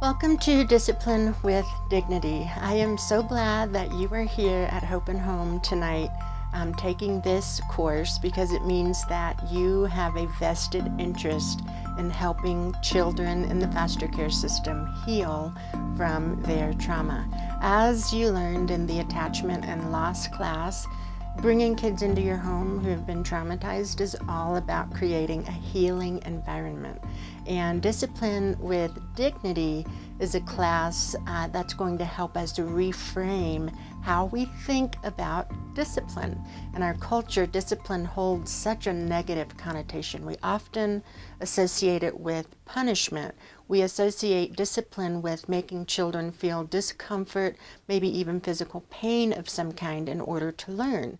Welcome to Discipline with Dignity. I am so glad that you are here at Hope and Home tonight taking this course because it means that you have a vested interest in helping children in the foster care system heal from their trauma. As you learned in the attachment and loss class, bringing kids into your home who have been traumatized is all about creating a healing environment. And Discipline with Dignity is a class that's going to help us to reframe how we think about discipline. In our culture, discipline holds such a negative connotation. We often associate it with punishment. We associate discipline with making children feel discomfort, maybe even physical pain of some kind in order to learn.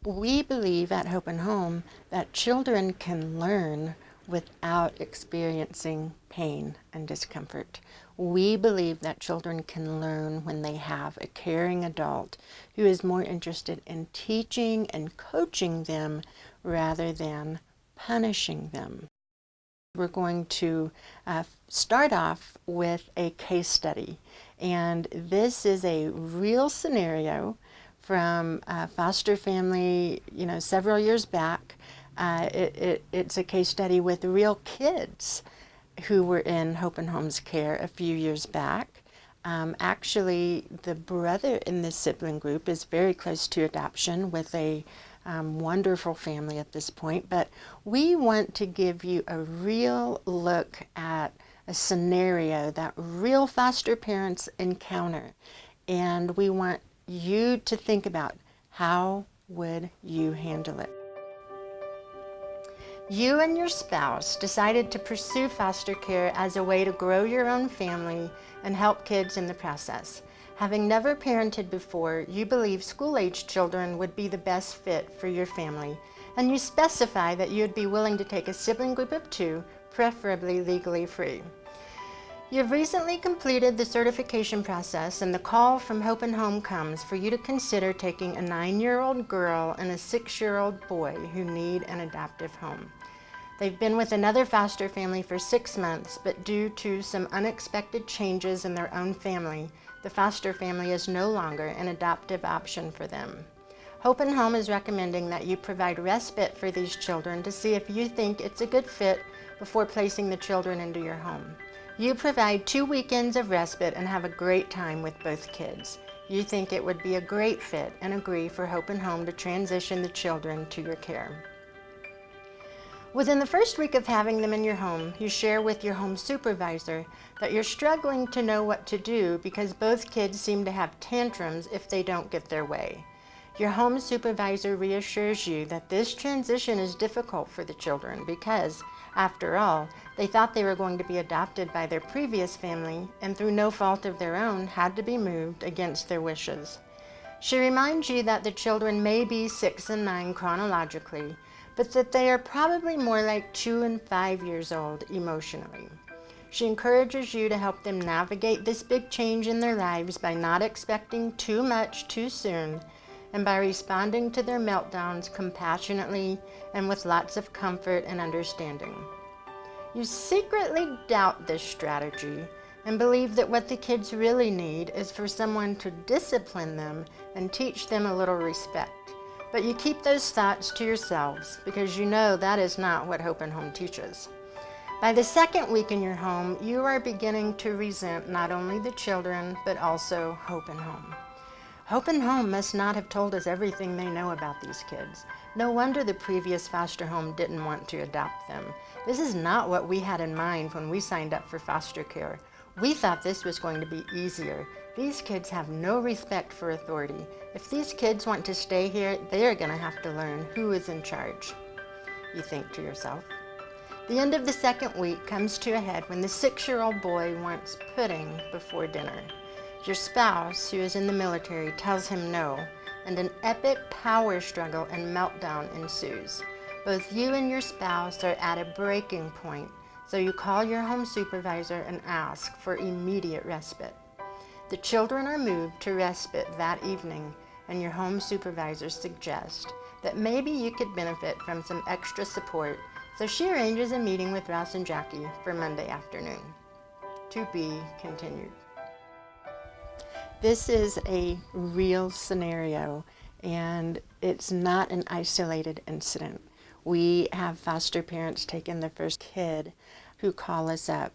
We believe at Hope and Home that children can learn without experiencing pain and discomfort. We believe that children can learn when they have a caring adult who is more interested in teaching and coaching them rather than punishing them. We're going to start off with a case study, and this is a real scenario from a foster family, several years back. It's a case study with real kids who were in Hope and Home's care a few years back. Actually, the brother in this sibling group is very close to adoption with a wonderful family at this point, but we want to give you a real look at a scenario that real foster parents encounter, and we want you to think about how would you handle it. You and your spouse decided to pursue foster care as a way to grow your own family and help kids in the process. Having never parented before, you believe school-age children would be the best fit for your family, and you specify that you would be willing to take a sibling group of 2, preferably legally free. You've recently completed the certification process, and the call from Hope and Home comes for you to consider taking a 9-year-old girl and a 6-year-old boy who need an adoptive home. They've been with another foster family for 6 months, but due to some unexpected changes in their own family, the foster family is no longer an adoptive option for them. Hope and Home is recommending that you provide respite for these children to see if you think it's a good fit before placing the children into your home. You provide 2 weekends of respite and have a great time with both kids. You think it would be a great fit and agree for Hope and Home to transition the children to your care. Within the first week of having them in your home, you share with your home supervisor that you're struggling to know what to do because both kids seem to have tantrums if they don't get their way. Your home supervisor reassures you that this transition is difficult for the children because, after all, they thought they were going to be adopted by their previous family and through no fault of their own had to be moved against their wishes. She reminds you that the children may be 6 and 9 chronologically, but that they are probably more like 2 and 5 years old emotionally. She encourages you to help them navigate this big change in their lives by not expecting too much too soon and by responding to their meltdowns compassionately and with lots of comfort and understanding. You secretly doubt this strategy and believe that what the kids really need is for someone to discipline them and teach them a little respect. But you keep those thoughts to yourselves because you know that is not what Hope and Home teaches. By the 2nd week in your home, you are beginning to resent not only the children, but also Hope and Home. Hope and Home must not have told us everything they know about these kids. No wonder the previous foster home didn't want to adopt them. This is not what we had in mind when we signed up for foster care. We thought this was going to be easier. These kids have no respect for authority. If these kids want to stay here, they are going to have to learn who is in charge. You think to yourself. The end of the 2nd week comes to a head when the 6-year-old boy wants pudding before dinner. Your spouse, who is in the military, tells him no, and an epic power struggle and meltdown ensues. Both you and your spouse are at a breaking point, so you call your home supervisor and ask for immediate respite. The children are moved to respite that evening, and your home supervisor suggests that maybe you could benefit from some extra support, so she arranges a meeting with Ross and Jacque for Monday afternoon. To be continued. This is a real scenario, and it's not an isolated incident. We have foster parents taking their first kid who call us up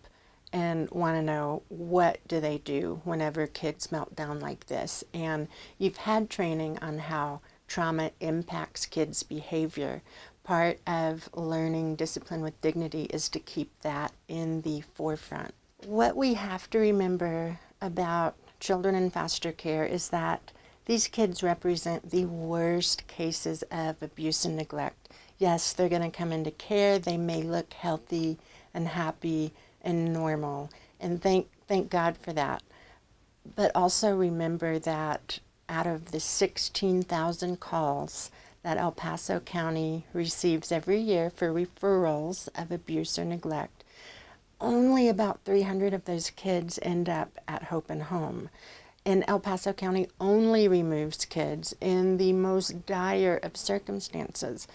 and want to know, what do they do whenever kids melt down like this? And you've had training on how trauma impacts kids' behavior. Part of learning discipline with dignity is to keep that in the forefront. What we have to remember about children in foster care is that these kids represent the worst cases of abuse and neglect. Yes, they're going to come into care. They may look healthy and happy and normal, and thank God for that. But also remember that out of the 16,000 calls that El Paso County receives every year for referrals of abuse or neglect, only about 300 of those kids end up at Hope and Home. And El Paso County only removes kids in the most dire of circumstances.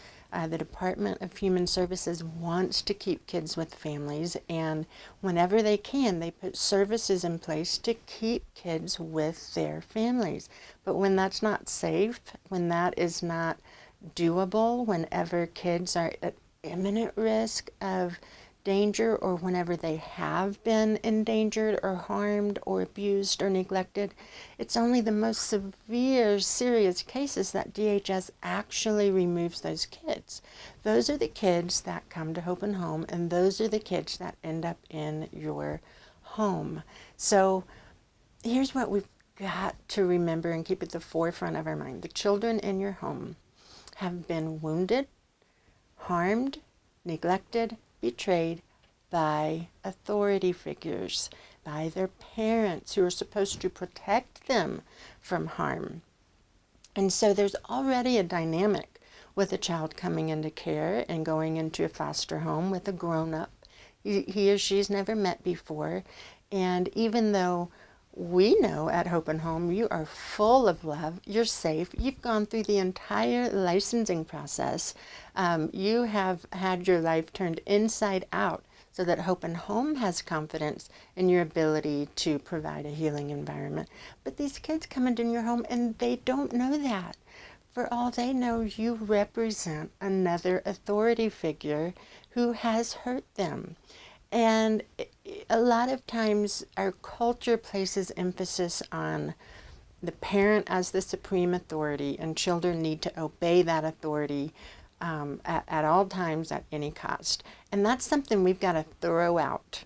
The Department of Human Services wants to keep kids with families, and whenever they can, they put services in place to keep kids with their families. But when that's not safe, when that is not doable, whenever kids are at imminent risk of danger, or whenever they have been endangered or harmed or abused or neglected, it's only the most severe, serious cases that DHS actually removes those kids. Those are the kids that come to Hope and Home, and those are the kids that end up in your home. So here's what we've got to remember and keep at the forefront of our mind. The children in your home have been wounded, harmed, neglected, betrayed by authority figures, by their parents who are supposed to protect them from harm. And so there's already a dynamic with a child coming into care and going into a foster home with a grown-up he or she's never met before. And even though we know at Hope and Home you are full of love, you're safe, you've gone through the entire licensing process, you have had your life turned inside out so that Hope and Home has confidence in your ability to provide a healing environment. But these kids come into your home and they don't know that. For all they know, you represent another authority figure who has hurt them. And a lot of times our culture places emphasis on the parent as the supreme authority, and children need to obey that authority at all times, at any cost. And that's something we've got to throw out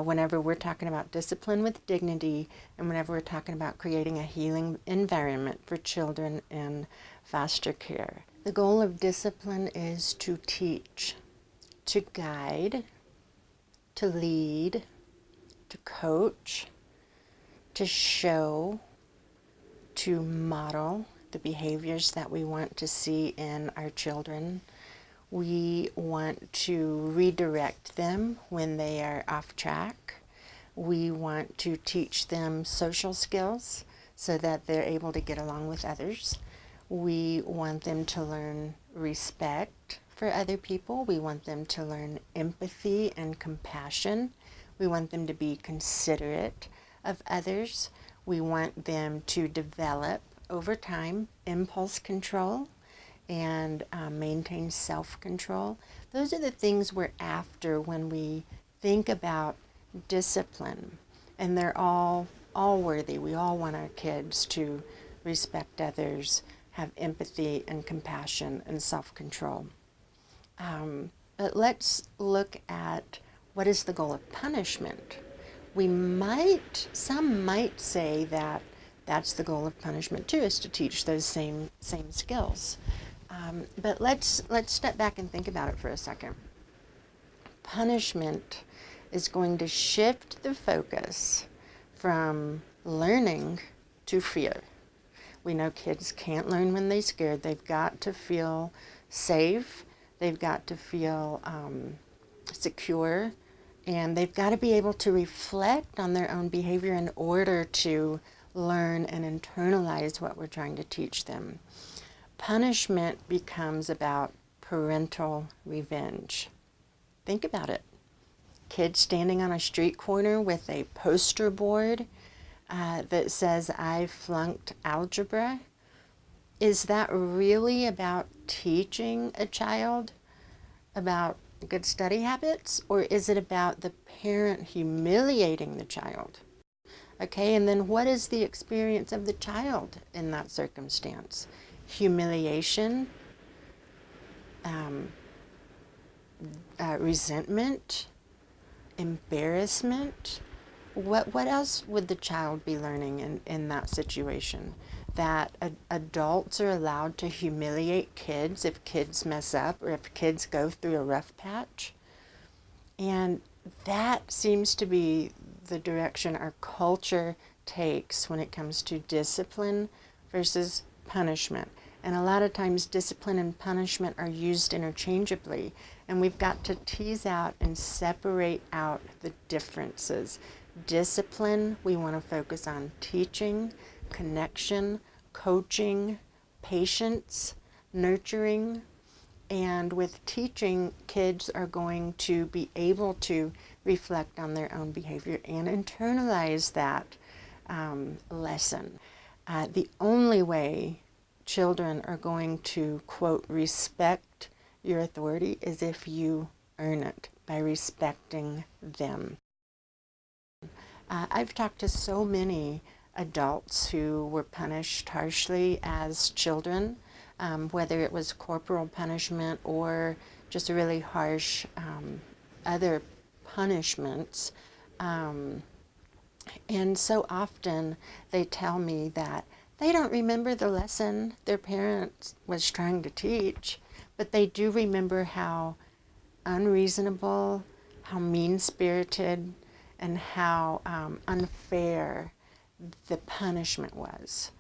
whenever we're talking about discipline with dignity, and whenever we're talking about creating a healing environment for children in foster care. The goal of discipline is to teach, to guide, to lead, to coach, to show, to model the behaviors that we want to see in our children. We want to redirect them when they are off track. We want to teach them social skills so that they're able to get along with others. We want them to learn respect for other people. We want them to learn empathy and compassion. We want them to be considerate of others. We want them to develop over time impulse control and maintain self-control. Those are the things we're after when we think about discipline, and they're all worthy. We all want our kids to respect others, have empathy and compassion and self-control. But let's look at what is the goal of punishment. Some might say that that's the goal of punishment too, is to teach those same skills. But let's step back and think about it for a second. Punishment is going to shift the focus from learning to fear. We know kids can't learn when they're scared. They've got to feel safe. They've got to feel secure. And they've got to be able to reflect on their own behavior in order to learn and internalize what we're trying to teach them. Punishment becomes about parental revenge. Think about it. kid standing on a street corner with a poster board that says, "I flunked algebra"? Is that really about teaching a child about good study habits, or is it about the parent humiliating the child? Okay, and then what is the experience of the child in that circumstance? Humiliation, resentment, embarrassment. What else would the child be learning in that situation? That adults are allowed to humiliate kids if kids mess up or if kids go through a rough patch? And that seems to be the direction our culture takes when it comes to discipline versus punishment. And a lot of times discipline and punishment are used interchangeably, and we've got to tease out and separate out the differences. Discipline, we want to focus on teaching, connection, coaching, patience, nurturing. And with teaching, kids are going to be able to reflect on their own behavior and internalize that lesson. The only way children are going to, quote, respect your authority is if you earn it by respecting them. I've talked to so many adults who were punished harshly as children, whether it was corporal punishment or just really harsh other punishments. And so often they tell me that they don't remember the lesson their parent was trying to teach, but they do remember how unreasonable, how mean-spirited, and how unfair the punishment was.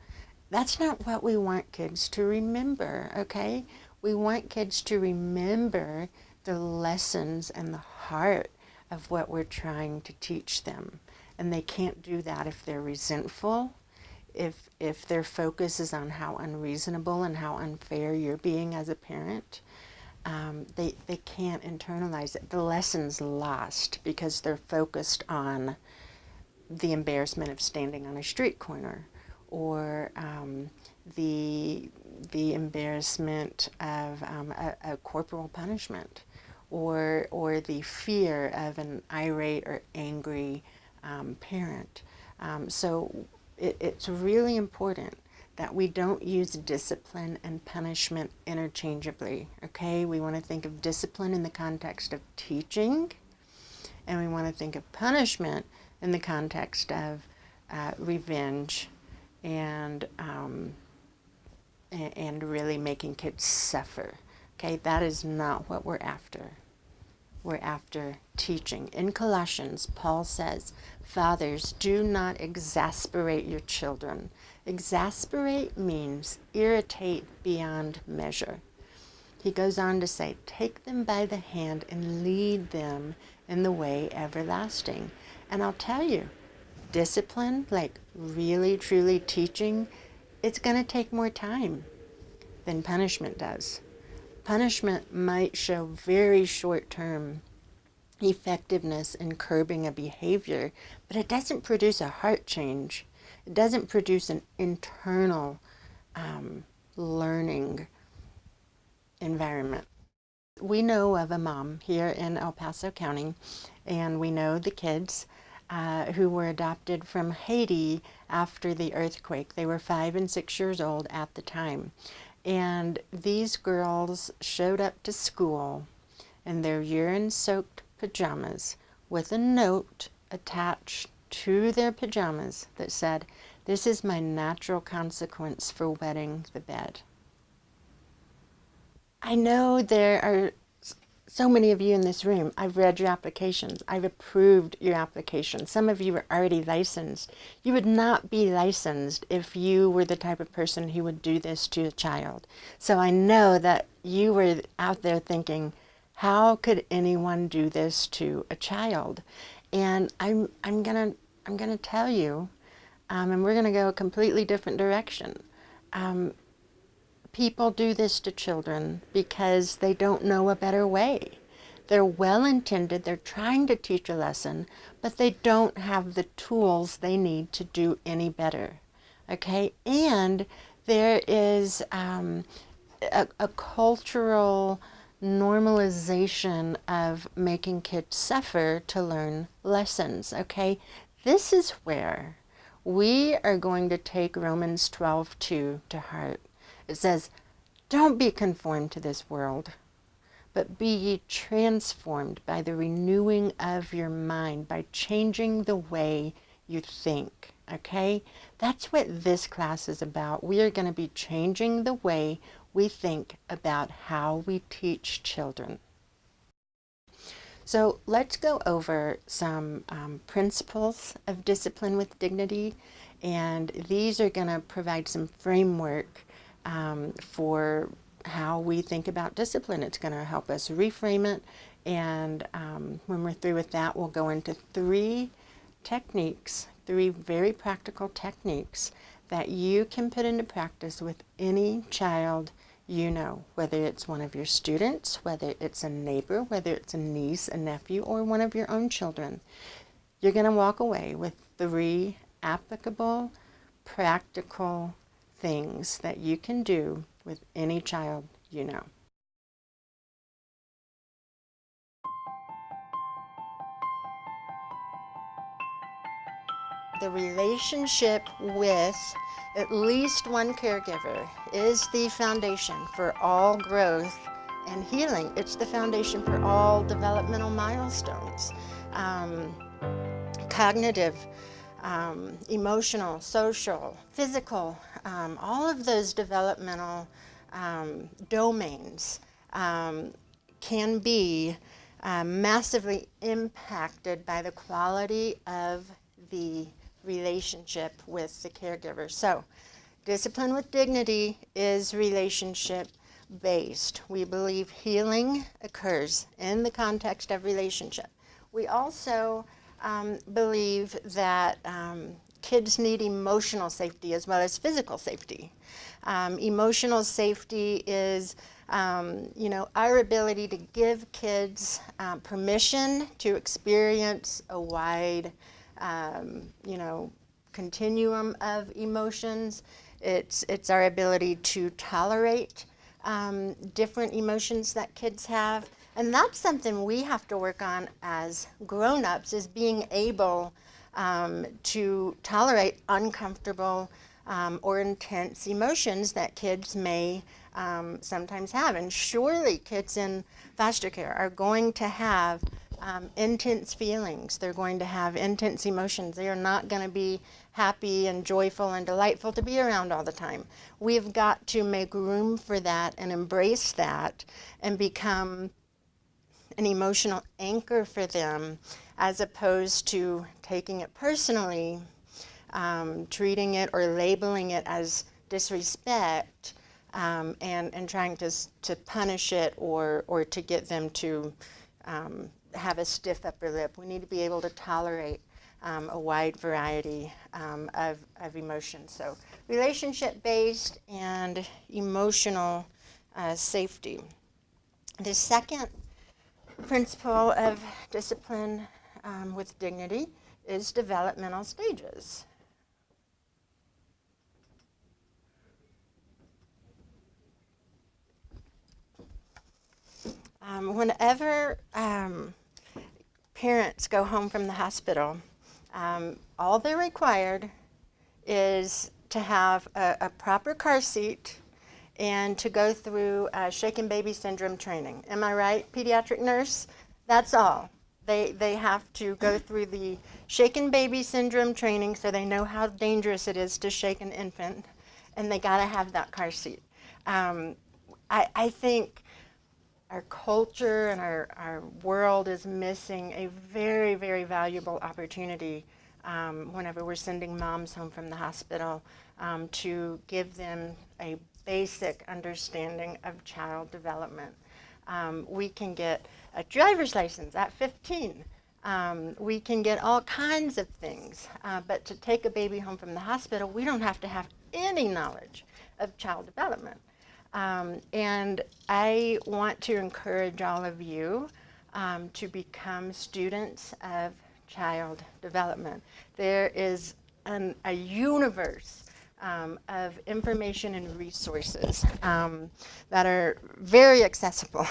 That's not what we want kids to remember, okay? We want kids to remember the lessons and the heart of what we're trying to teach them. And they can't do that if they're resentful, if their focus is on how unreasonable and how unfair you're being as a parent. They can't internalize it. The lesson's lost because they're focused on the embarrassment of standing on a street corner, or the embarrassment of a corporal punishment, or the fear of an irate or angry parent. So it's really important that we don't use discipline and punishment interchangeably, okay? We want to think of discipline in the context of teaching, and we want to think of punishment in the context of revenge and really making kids suffer, okay? That is not what we're after. We're after teaching. In Colossians, Paul says, "Fathers, do not exasperate your children." Exasperate means irritate beyond measure. He goes on to say, "Take them by the hand and lead them in the way everlasting." And I'll tell you, discipline, like really, truly teaching, it's going to take more time than punishment does. Punishment might show very short-term effectiveness in curbing a behavior, but it doesn't produce a heart change. It doesn't produce an internal learning environment. We know of a mom here in El Paso County, and we know the kids who were adopted from Haiti after the earthquake. They were 5 and 6 years old at the time. And these girls showed up to school in their urine-soaked pajamas with a note attached to their pajamas that said, "This is my natural consequence for wetting the bed." I know there are so many of you in this room. I've read your applications. I've approved your application. Some of you are already licensed. You would not be licensed if you were the type of person who would do this to a child. So I know that you were out there thinking, how could anyone do this to a child? And I'm gonna tell you, and we're gonna go a completely different direction. People do this to children because they don't know a better way. They're well-intended, they're trying to teach a lesson, but they don't have the tools they need to do any better, okay? And there is a cultural normalization of making kids suffer to learn lessons, okay? This is where we are going to take Romans 12:2 to heart. It says, don't be conformed to this world, but be ye transformed by the renewing of your mind, by changing the way you think, okay? That's what this class is about. We are going to be changing the way we think about how we teach children. So let's go over some principles of discipline with dignity, and these are going to provide some framework for how we think about discipline. It's going to help us reframe it, and when we're through with that, we'll go into three techniques, three very practical techniques that you can put into practice with any child you know, whether it's one of your students, whether it's a neighbor, whether it's a niece, a nephew, or one of your own children. You're going to walk away with three applicable, practical things that you can do with any child you know. The relationship with at least one caregiver is the foundation for all growth and healing. It's the foundation for all developmental milestones. Cognitive, emotional, social, physical, all of those developmental domains can be massively impacted by the quality of the relationship with the caregiver. So, discipline with dignity is relationship based. We believe healing occurs in the context of relationship. We also believe that kids need emotional safety as well as physical safety. Emotional safety is our ability to give kids permission to experience a wide continuum of emotions. It's our ability to tolerate different emotions that kids have. And that's something we have to work on as grown-ups, is being able to tolerate uncomfortable or intense emotions that kids may sometimes have. And surely kids in foster care are going to have intense feelings. They're going to have intense emotions. They are not going to be happy and joyful and delightful to be around all the time. We've got to make room for that and embrace that and become an emotional anchor for them, as opposed to taking it personally, treating it or labeling it as disrespect, and trying to punish it or to get them to have a stiff upper lip. We need to be able to tolerate a wide variety of emotions. So relationship-based and emotional safety. The second principle of discipline with dignity is developmental stages. Whenever parents go home from the hospital, all they're required is to have a proper car seat and to go through shaken baby syndrome training. Am I right, pediatric nurse? That's all. They have to go through the shaken baby syndrome training so they know how dangerous it is to shake an infant, and they gotta have that car seat. I think our culture and our world is missing a very, very valuable opportunity whenever we're sending moms home from the hospital to give them a basic understanding of child development. We can get a driver's license at 15. We can get all kinds of things, but to take a baby home from the hospital, we don't have to have any knowledge of child development. And I want to encourage all of you to become students of child development. There is a universe of information and resources that are very accessible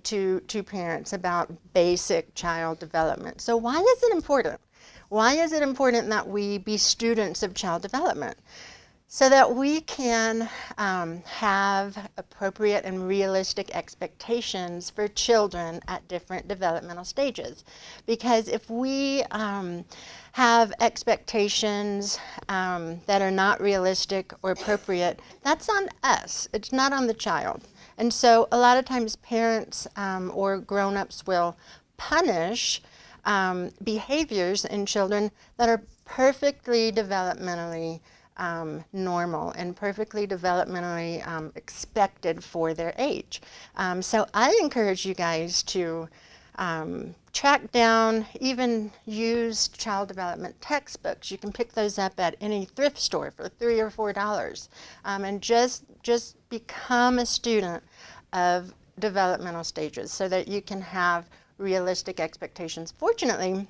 to parents about basic child development. So why is it important? Why is it important that we be students of child development? So that we can have appropriate and realistic expectations for children at different developmental stages. Because if we have expectations that are not realistic or appropriate, that's on us. It's not on the child. And so a lot of times parents or grown-ups will punish behaviors in children that are perfectly developmentally normal and perfectly developmentally expected for their age. So I encourage you guys to track down, even used child development textbooks. You can pick those up at any thrift store for $3 or $4, and just become a student of developmental stages so that you can have realistic expectations. Fortunately,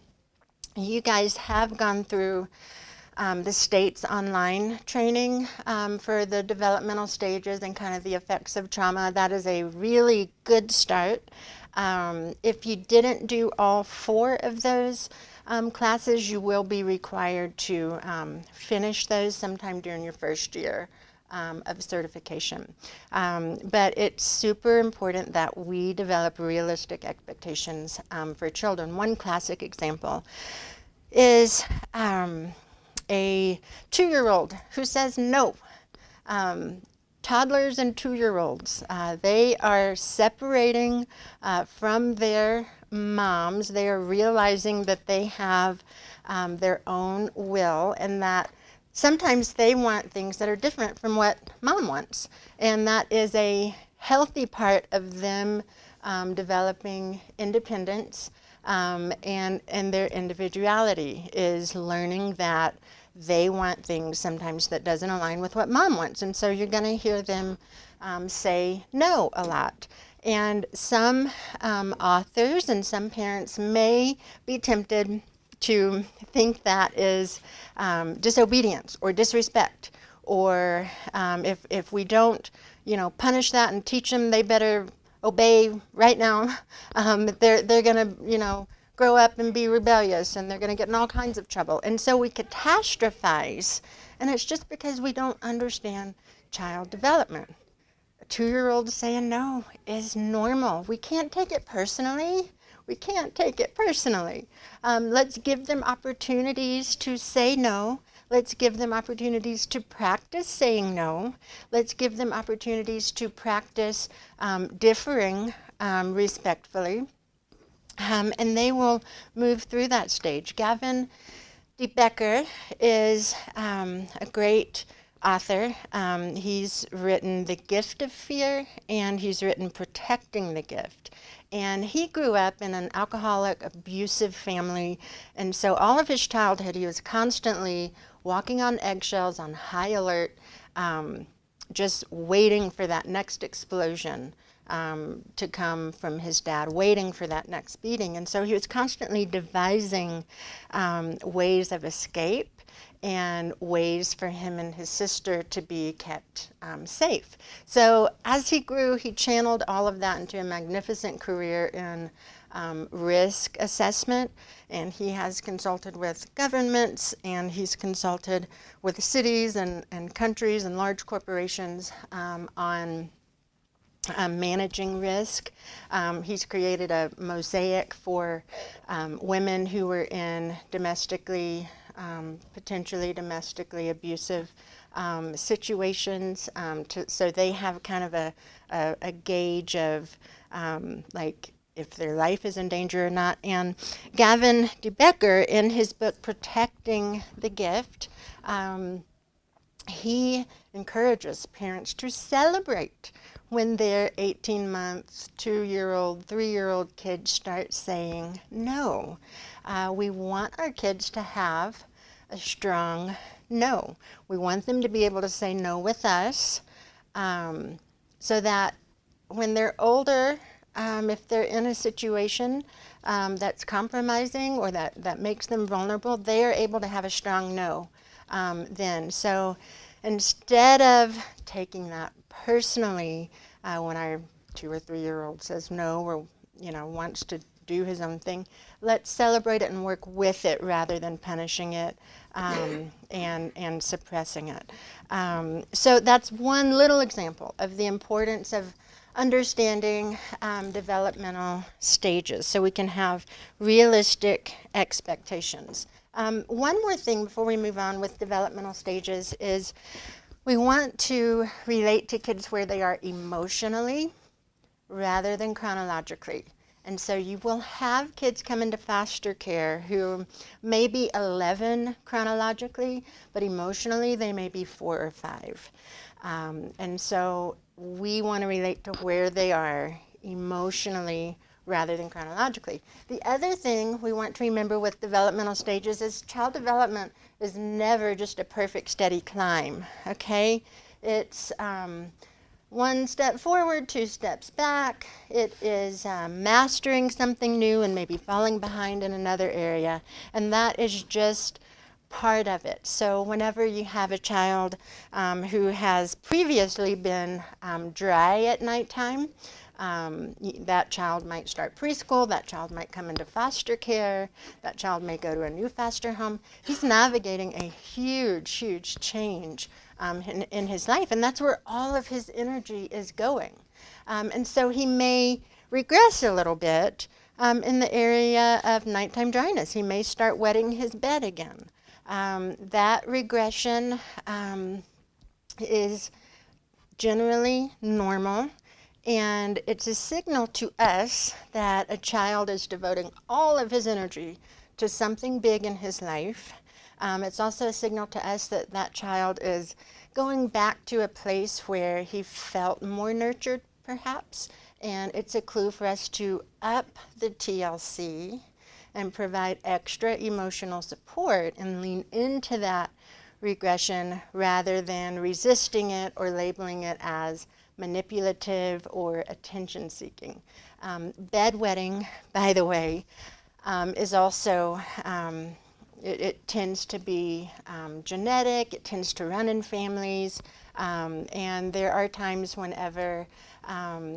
you guys have gone through the state's online training for the developmental stages and kind of the effects of trauma. That is a really good start. If you didn't do all 4 of those classes, you will be required to finish those sometime during your first year of certification. But it's super important that we develop realistic expectations for children. One classic example is a 2-year-old who says no. Toddlers and 2-year-olds, they are separating from their moms. They are realizing that they have their own will and that sometimes they want things that are different from what mom wants. And that is a healthy part of them developing independence and their individuality, is learning that they want things sometimes that doesn't align with what mom wants. And so you're going to hear them say no a lot. And some authors and some parents may be tempted to think that is disobedience or disrespect, or if we don't, punish that and teach them they better obey right now, they're going to, grow up and be rebellious, and they're going to get in all kinds of trouble. And so we catastrophize, and it's just because we don't understand child development. A 2-year-old saying no is normal. We can't take it personally. We can't take it personally. Let's give them opportunities to say no. Let's give them opportunities to practice saying no. Let's give them opportunities to practice differing respectfully. And they will move through that stage. Gavin DeBecker is a great author. He's written The Gift of Fear, and he's written Protecting the Gift. And he grew up in an alcoholic, abusive family, and so all of his childhood he was constantly walking on eggshells, on high alert, just waiting for that next explosion to come from his dad, waiting for that next beating. And so he was constantly devising ways of escape and ways for him and his sister to be kept safe. So as he grew, he channeled all of that into a magnificent career in risk assessment, and he has consulted with governments, and he's consulted with cities and countries and large corporations on managing risk. He's created a mosaic for women who were in potentially domestically abusive situations, so they have kind of a gauge of like if their life is in danger or not. And Gavin DeBecker, in his book Protecting the Gift, he encourages parents to celebrate when their 18-month, 2-year-old, 3-year-old kids start saying no. We want our kids to have a strong no. We want them to be able to say no with us, so that when they're older, if they're in a situation that's compromising or that makes them vulnerable, they are able to have a strong no then. So instead of taking that personally when our 2 or 3-year-old says no or wants to do his own thing, let's celebrate it and work with it rather than punishing it and suppressing it. So that's one little example of the importance of understanding developmental stages so we can have realistic expectations. One more thing before we move on with developmental stages is we want to relate to kids where they are emotionally rather than chronologically. And so you will have kids come into foster care who may be 11 chronologically, but emotionally they may be 4 or 5. And so we want to relate to where they are emotionally rather than chronologically. The other thing we want to remember with developmental stages is child development is never just a perfect steady climb, okay? It's 1 step forward, 2 steps back. It is mastering something new and maybe falling behind in another area. And that is just part of it. So whenever you have a child who has previously been dry at nighttime, that child might start preschool, that child might come into foster care, that child may go to a new foster home. He's navigating a huge, huge change in his life, and that's where all of his energy is going. And so he may regress a little bit in the area of nighttime dryness. He may start wetting his bed again. That regression is generally normal, and it's a signal to us that a child is devoting all of his energy to something big in his life. It's also a signal to us that that child is going back to a place where he felt more nurtured, perhaps, and it's a clue for us to up the TLC and provide extra emotional support and lean into that regression rather than resisting it or labeling it as manipulative or attention seeking. Bedwetting, by the way, is also it tends to be genetic, it tends to run in families, and there are times whenever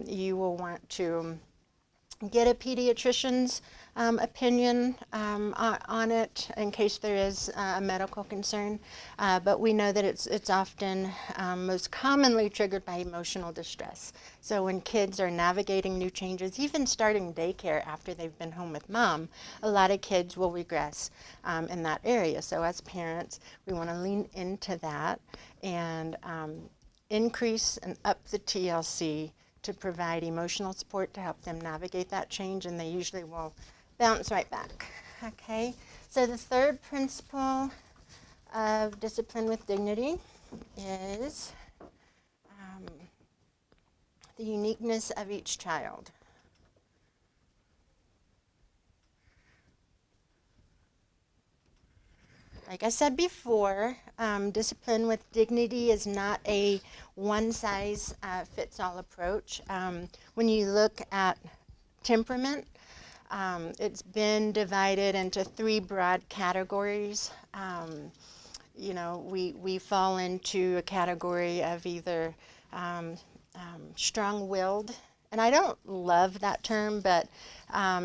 you will want to get a pediatrician's opinion on it in case there is a medical concern, but we know that it's often most commonly triggered by emotional distress. So when kids are navigating new changes, even starting daycare after they've been home with mom, a lot of kids will regress in that area. So as parents, we want to lean into that and increase and up the TLC to provide emotional support to help them navigate that change, and they usually will bounce right back. Okay, so the third principle of discipline with dignity is the uniqueness of each child. Like I said before, discipline with dignity is not a one-size-fits-all approach. When you look at temperament, it's been divided into 3 broad categories. We fall into a category of either strong-willed, and I don't love that term, but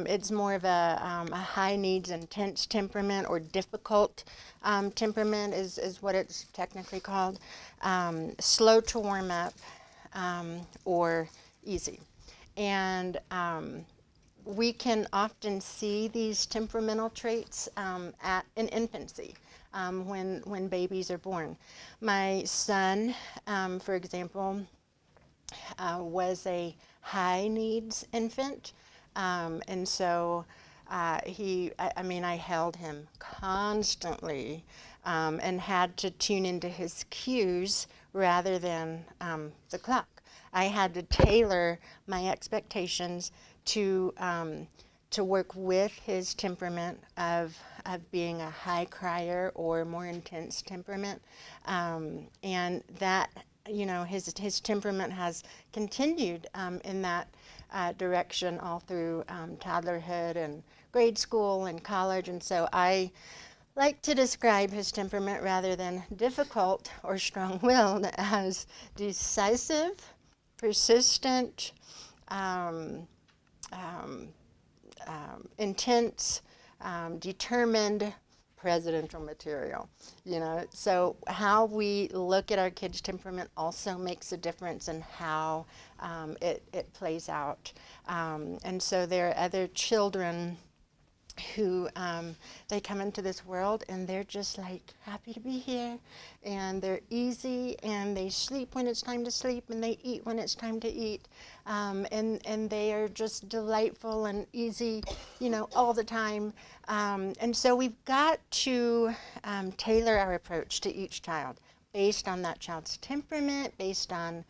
it's more of a high needs intense temperament, or difficult temperament is what it's technically called. Slow to warm up, or easy. And we can often see these temperamental traits in infancy, when babies are born. My son, for example, was a high needs infant, and so I held him constantly and had to tune into his cues rather than the clock. I had to tailor my expectations to work with his temperament of being a high crier or more intense temperament, and that his temperament has continued in that direction all through toddlerhood and grade school and college. And so I like to describe his temperament rather than difficult or strong-willed as decisive, persistent, um, um, intense, determined, presidential material. You know, so how we look at our kids' temperament also makes a difference in how it plays out. And so there are other children who they come into this world and they're just like happy to be here, and they're easy, and they sleep when it's time to sleep, and they eat when it's time to eat, and they are just delightful and easy, you know, all the time. And so we've got to tailor our approach to each child based on that child's temperament, based on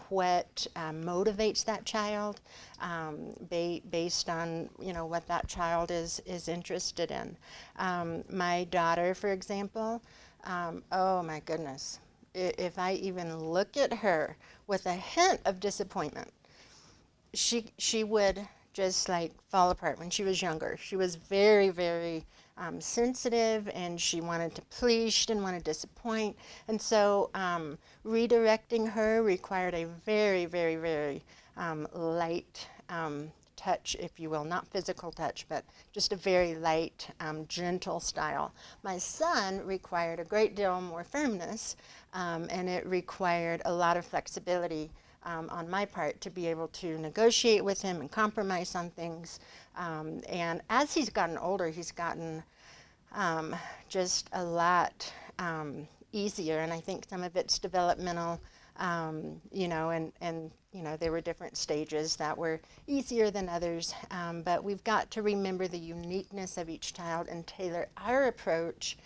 what motivates that child, based on, you know, what that child is interested in. My daughter, for example, oh my goodness, if I even look at her with a hint of disappointment, she would just like fall apart. When she was younger, she was very, very sensitive, and she wanted to please. She didn't want to disappoint. And so redirecting her required a very, very, very light touch, if you will, not physical touch, but just a very light, gentle style. My son required a great deal more firmness, and it required a lot of flexibility on my part to be able to negotiate with him and compromise on things. And as he's gotten older, he's gotten just a lot easier, and I think some of it's developmental, you know, and you know, there were different stages that were easier than others, but we've got to remember the uniqueness of each child and tailor our approach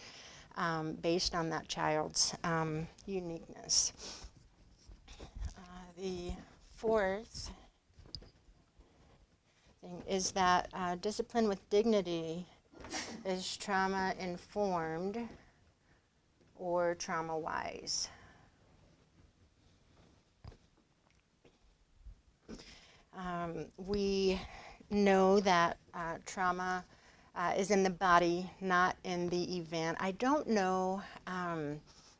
based on that child's uniqueness. The fourth thing is that discipline with dignity is trauma informed or trauma wise. We know that trauma is in the body, not in the event. I don't know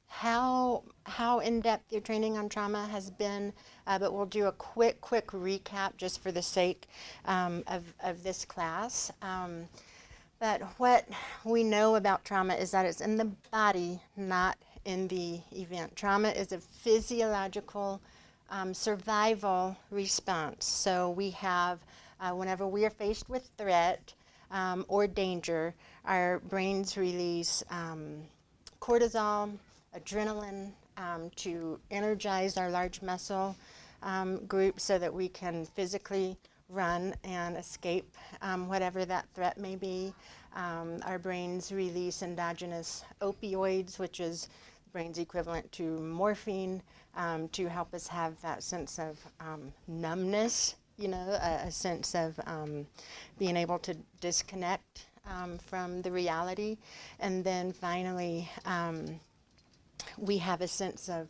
how in-depth your training on trauma has been, but we'll do a quick recap just for the sake of this class. But what we know about trauma is that it's in the body, not in the event. Trauma is a physiological survival response. So we have, whenever we are faced with threat or danger, our brains release cortisol, adrenaline, to energize our large muscle group so that we can physically run and escape whatever that threat may be. Our brains release endogenous opioids, which is the brain's equivalent to morphine, to help us have that sense of numbness, you know, a sense of being able to disconnect from the reality. And then finally, we have a sense of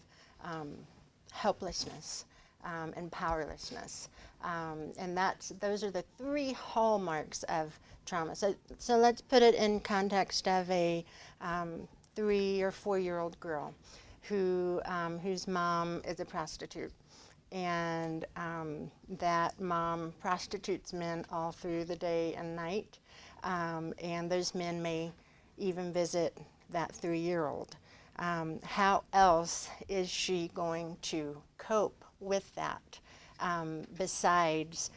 helplessness and powerlessness. And those are the three hallmarks of trauma. So let's put it in context of a 3 or 4 year old girl whose mom is a prostitute. And that mom prostitutes men all through the day and night. And those men may even visit that 3-year-old. How else is she going to cope with that besides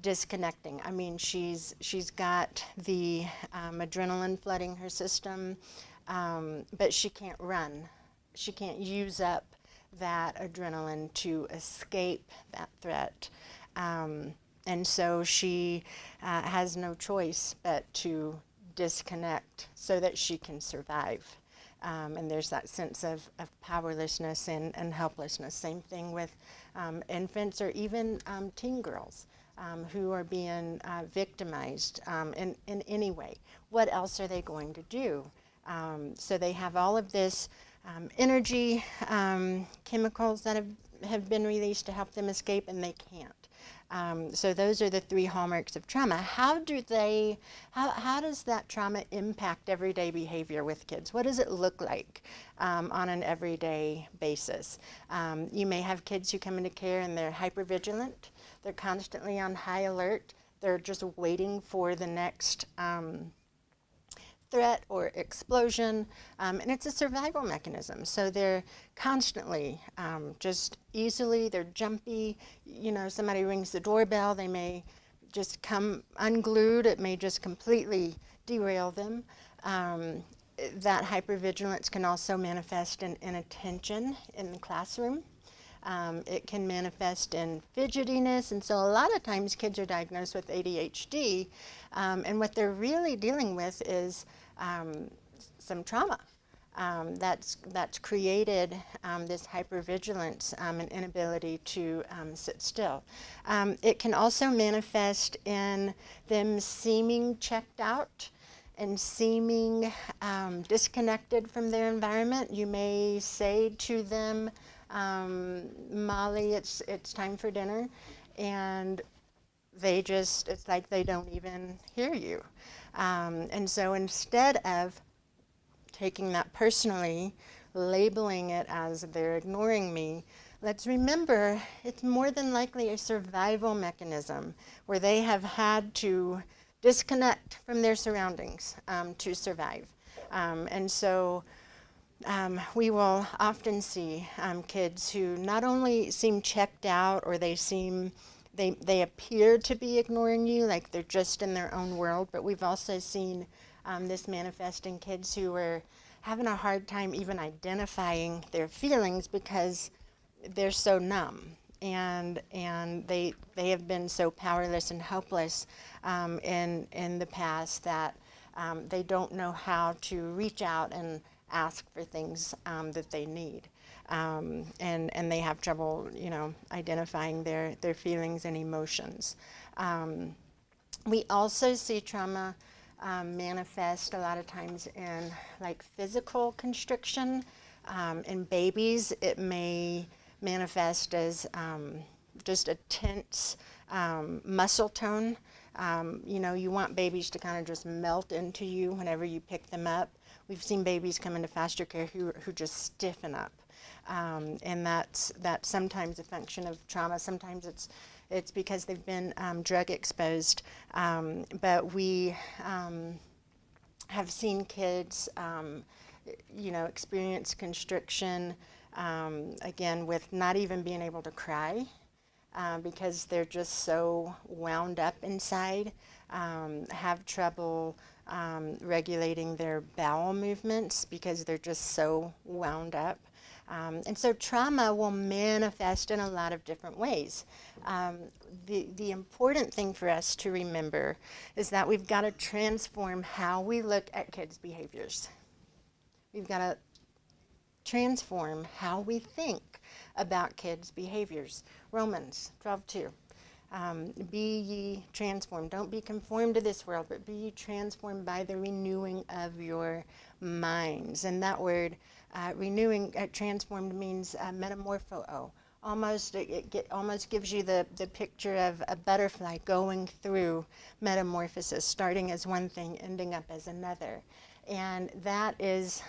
disconnecting? I mean, she's got the adrenaline flooding her system, but she can't run. She can't use up that adrenaline to escape that threat. And so she has no choice but to disconnect so that she can survive. And there's that sense of powerlessness and helplessness. Same thing with infants or even teen girls who are being victimized in any way. What else are they going to do? So they have all of this energy chemicals that have been released to help them escape, and they can't. So those are the three hallmarks of trauma. How does that trauma impact everyday behavior with kids? What does it look like on an everyday basis? You may have kids who come into care and they're hypervigilant. They're constantly on high alert. They're just waiting for the next threat or explosion, and it's a survival mechanism. So they're constantly they're jumpy. Somebody rings the doorbell, they may just come unglued. It may just completely derail them. That hypervigilance can also manifest in inattention in the classroom. It can manifest in fidgetiness, and so a lot of times kids are diagnosed with ADHD, and what they're really dealing with is some trauma that's created this hypervigilance and inability to sit still. It can also manifest in them seeming checked out and seeming disconnected from their environment. You may say to them, Molly, it's time for dinner, and it's like they don't even hear you. And so instead of taking that personally, labeling it as they're ignoring me, let's remember it's more than likely a survival mechanism where they have had to disconnect from their surroundings to survive. And so we will often see kids who not only seem checked out, or they appear to be ignoring you, like they're just in their own world, but we've also seen this manifest in kids who are having a hard time even identifying their feelings because they're so numb, and they have been so powerless and helpless in the past that they don't know how to reach out and ask for things that they need, and they have trouble, identifying their feelings and emotions. We also see trauma manifest a lot of times in like physical constriction. In babies, it may manifest as just a tense muscle tone. You want babies to kind of just melt into you whenever you pick them up. We've seen babies come into foster care who just stiffen up, and that's sometimes a function of trauma. Sometimes it's because they've been drug exposed, but we have seen kids, experience constriction, again, with not even being able to cry. Because they're just so wound up inside, have trouble regulating their bowel movements because they're just so wound up. And so trauma will manifest in a lot of different ways. The important thing for us to remember is that we've got to transform how we look at kids' behaviors. We've got to transform how we think about kids' behaviors. Romans 12:2. Be ye transformed. Don't be conformed to this world, but be ye transformed by the renewing of your minds. And that word, transformed, means metamorpho. It almost gives you the picture of a butterfly going through metamorphosis, starting as one thing, ending up as another. And that is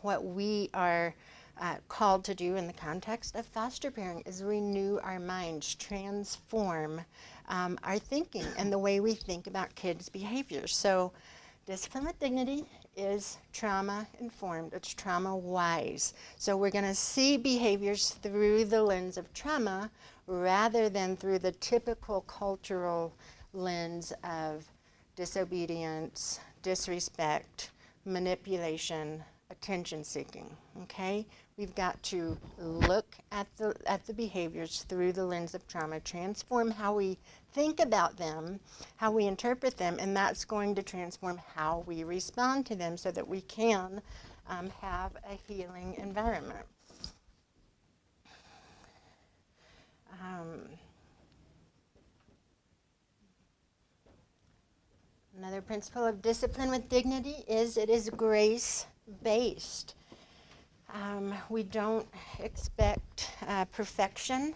what we are called to do in the context of foster parenting, is renew our minds, transform our thinking and the way we think about kids' behaviors. So discipline with dignity is trauma informed, it's trauma wise. So we're going to see behaviors through the lens of trauma rather than through the typical cultural lens of disobedience, disrespect, manipulation, attention seeking. Okay? We've got to look at the behaviors through the lens of trauma, transform how we think about them, how we interpret them, and that's going to transform how we respond to them so that we can have a healing environment. Another principle of discipline with dignity is it is grace-based. We don't expect perfection.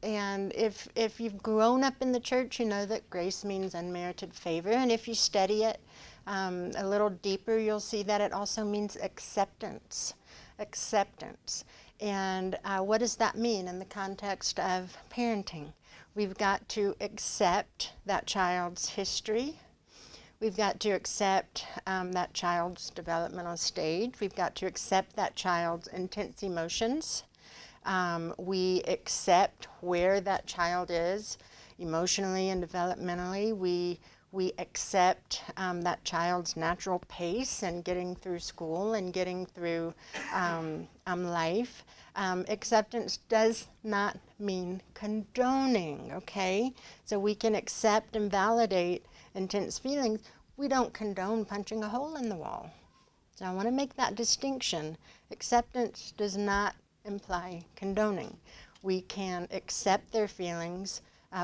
And if you've grown up in the church, you know that grace means unmerited favor. And if you study it a little deeper, you'll see that it also means acceptance. Acceptance. And what does that mean in the context of parenting? We've got to accept that child's history. We've got to accept that child's developmental stage. We've got to accept that child's intense emotions. We accept where that child is emotionally and developmentally. We accept that child's natural pace and getting through school and getting through life. Acceptance does not mean condoning, okay? So we can accept and validate intense feelings. We don't condone punching a hole in the wall. So I want to make that distinction. Acceptance does not imply condoning. We can accept their feelings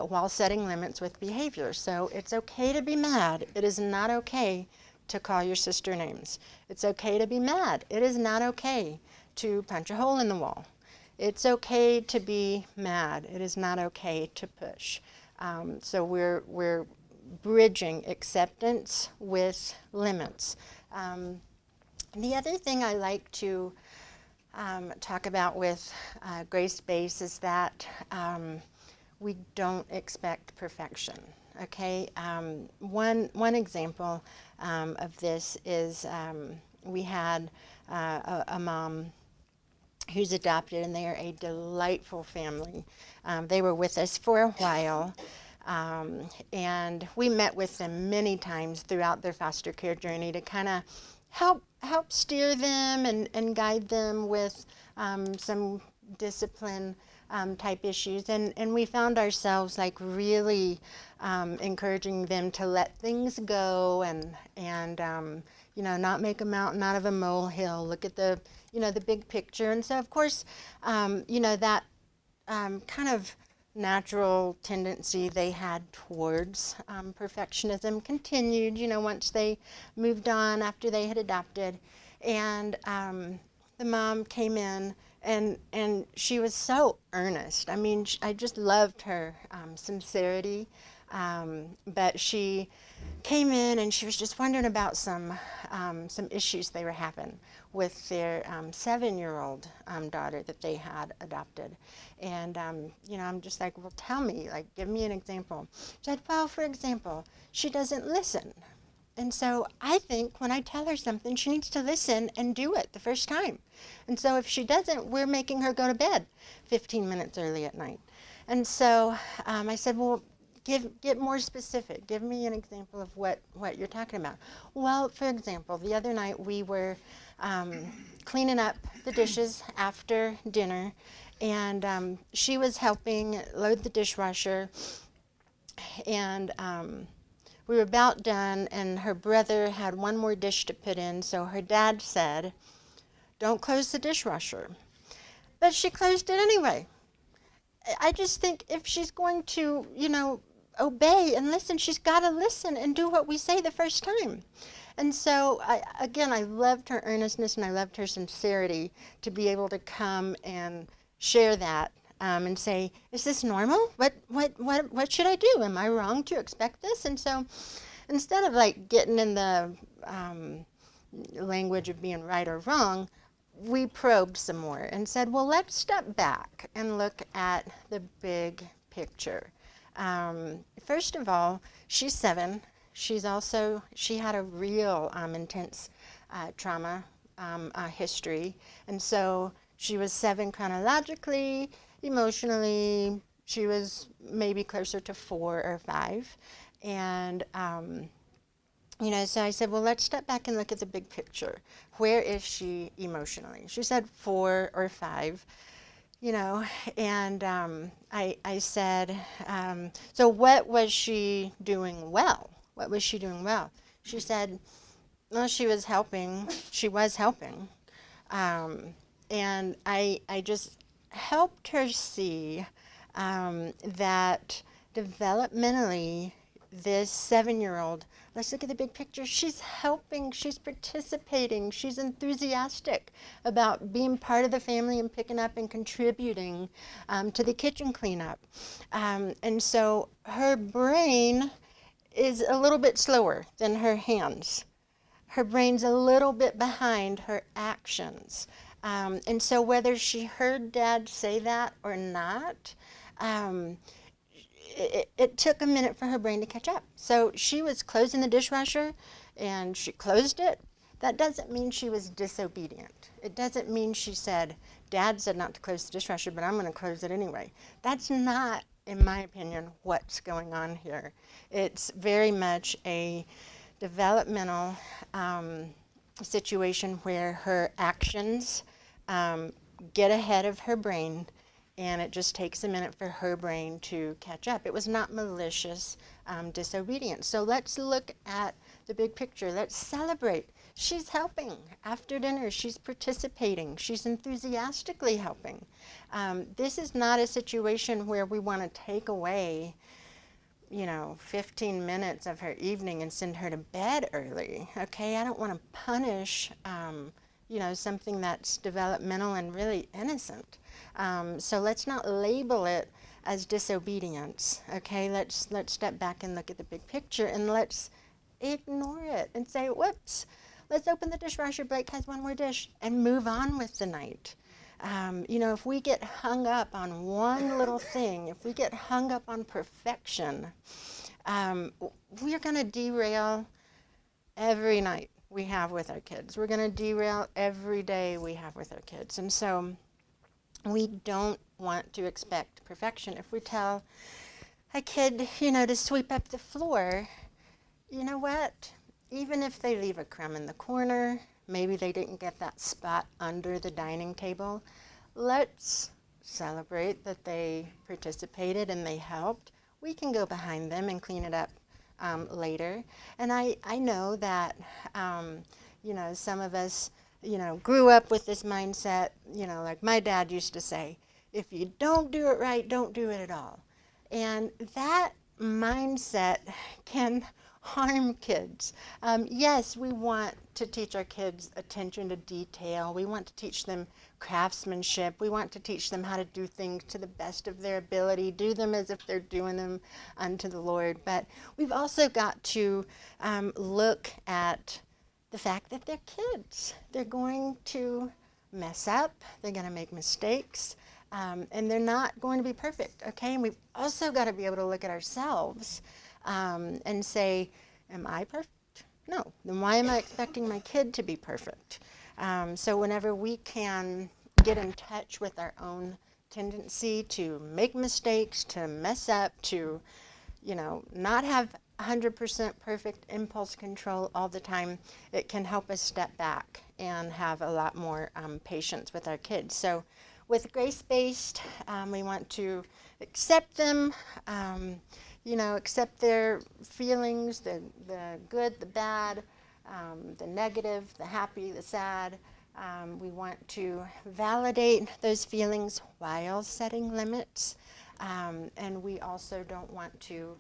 while setting limits with behavior. So it's okay to be mad. It is not okay to call your sister names. It's okay to be mad. It is not okay to punch a hole in the wall. It's okay to be mad. It is not okay to push. So we're bridging acceptance with limits. The other thing I like to talk about with grace-based is that we don't expect perfection. Okay, one example of this is we had a mom who's adopted, and they are a delightful family. They were with us for a while, and we met with them many times throughout their foster care journey to kind of help steer them and guide them with some discipline type issues. And we found ourselves like really encouraging them to let things go and you know, not make a mountain out of a molehill, look at the, you know, the big picture. And so of course, you know, that kind of natural tendency they had towards perfectionism continued, you know, once they moved on after they had adopted. And the mom came in and she was so earnest. I mean, I just loved her sincerity. But she came in and she was just wondering about some issues they were having with their 7-year-old daughter that they had adopted. And, you know, I'm just like, well, tell me, like, give me an example. She said, well, for example, she doesn't listen. And so I think when I tell her something, she needs to listen and do it the first time. And so if she doesn't, we're making her go to bed 15 minutes early at night. And so I said, well, get more specific. Give me an example of what you're talking about. Well, for example, the other night we were cleaning up the dishes after dinner, and she was helping load the dishwasher, and we were about done, and her brother had one more dish to put in, so her dad said, don't close the dishwasher. But she closed it anyway. I just think if she's going to, you know, obey and listen, she's got to listen and do what we say the first time. And so, I loved her earnestness and I loved her sincerity to be able to come and share that and say, is this normal? What should I do? Am I wrong to expect this? And so instead of like getting in the language of being right or wrong, we probed some more and said, well, let's step back and look at the big picture. First of all, she's 7. She had a real intense trauma history. And so she was 7 chronologically, emotionally, she was maybe closer to 4 or 5. And, you know, so I said, well, let's step back and look at the big picture. Where is she emotionally? She said 4 or 5. You know, and I said, so what was she doing well? What was she doing well? She said, well, she was helping. She was helping. And I just helped her see that developmentally, this 7-year-old Let's look at the big picture. She's helping, she's participating, she's enthusiastic about being part of the family and picking up and contributing to the kitchen cleanup. And so her brain is a little bit slower than her hands. Her brain's a little bit behind her actions. And so whether she heard Dad say that or not, it took a minute for her brain to catch up. So she was closing the dishwasher and she closed it. That doesn't mean she was disobedient. It doesn't mean she said, Dad said not to close the dishwasher, but I'm going to close it anyway. That's not, in my opinion, what's going on here. It's very much a developmental situation where her actions get ahead of her brain, and it just takes a minute for her brain to catch up. It was not malicious disobedience. So let's look at the big picture. Let's celebrate. She's helping. After dinner, she's participating. She's enthusiastically helping. This is not a situation where we want to take away 15 minutes of her evening and send her to bed early. Okay, I don't want to punish, something that's developmental and really innocent. So let's not label it as disobedience. Okay, let's step back and look at the big picture, and let's ignore it and say, whoops, let's open the dishwasher. Blake has one more dish, and move on with the night. If we get hung up on one little thing, if we get hung up on perfection, we're going to derail every night we have with our kids. We're going to derail every day we have with our kids. And so we don't want to expect perfection. If we tell a kid, to sweep up the floor, you know what? Even if they leave a crumb in the corner, maybe they didn't get that spot under the dining table, let's celebrate that they participated and they helped. We can go behind them and clean it up later. And I know that, some of us, grew up with this mindset, like my dad used to say, if you don't do it right, don't do it at all. And that mindset can harm kids. Yes, we want to teach our kids attention to detail. We want to teach them craftsmanship. We want to teach them how to do things to the best of their ability, do them as if they're doing them unto the Lord. But we've also got to look at the fact that they're kids. They're going to mess up. They're going to make mistakes. And they're not going to be perfect, okay? And we've also got to be able to look at ourselves and say, am I perfect? No. Then why am I expecting my kid to be perfect? So whenever we can get in touch with our own tendency to make mistakes, to mess up, to, not have 100% perfect impulse control all the time, it can help us step back and have a lot more patience with our kids. So with grace-based, we want to accept them, accept their feelings, the good, the bad, the negative, the happy, the sad. We want to validate those feelings while setting limits. And we also don't want to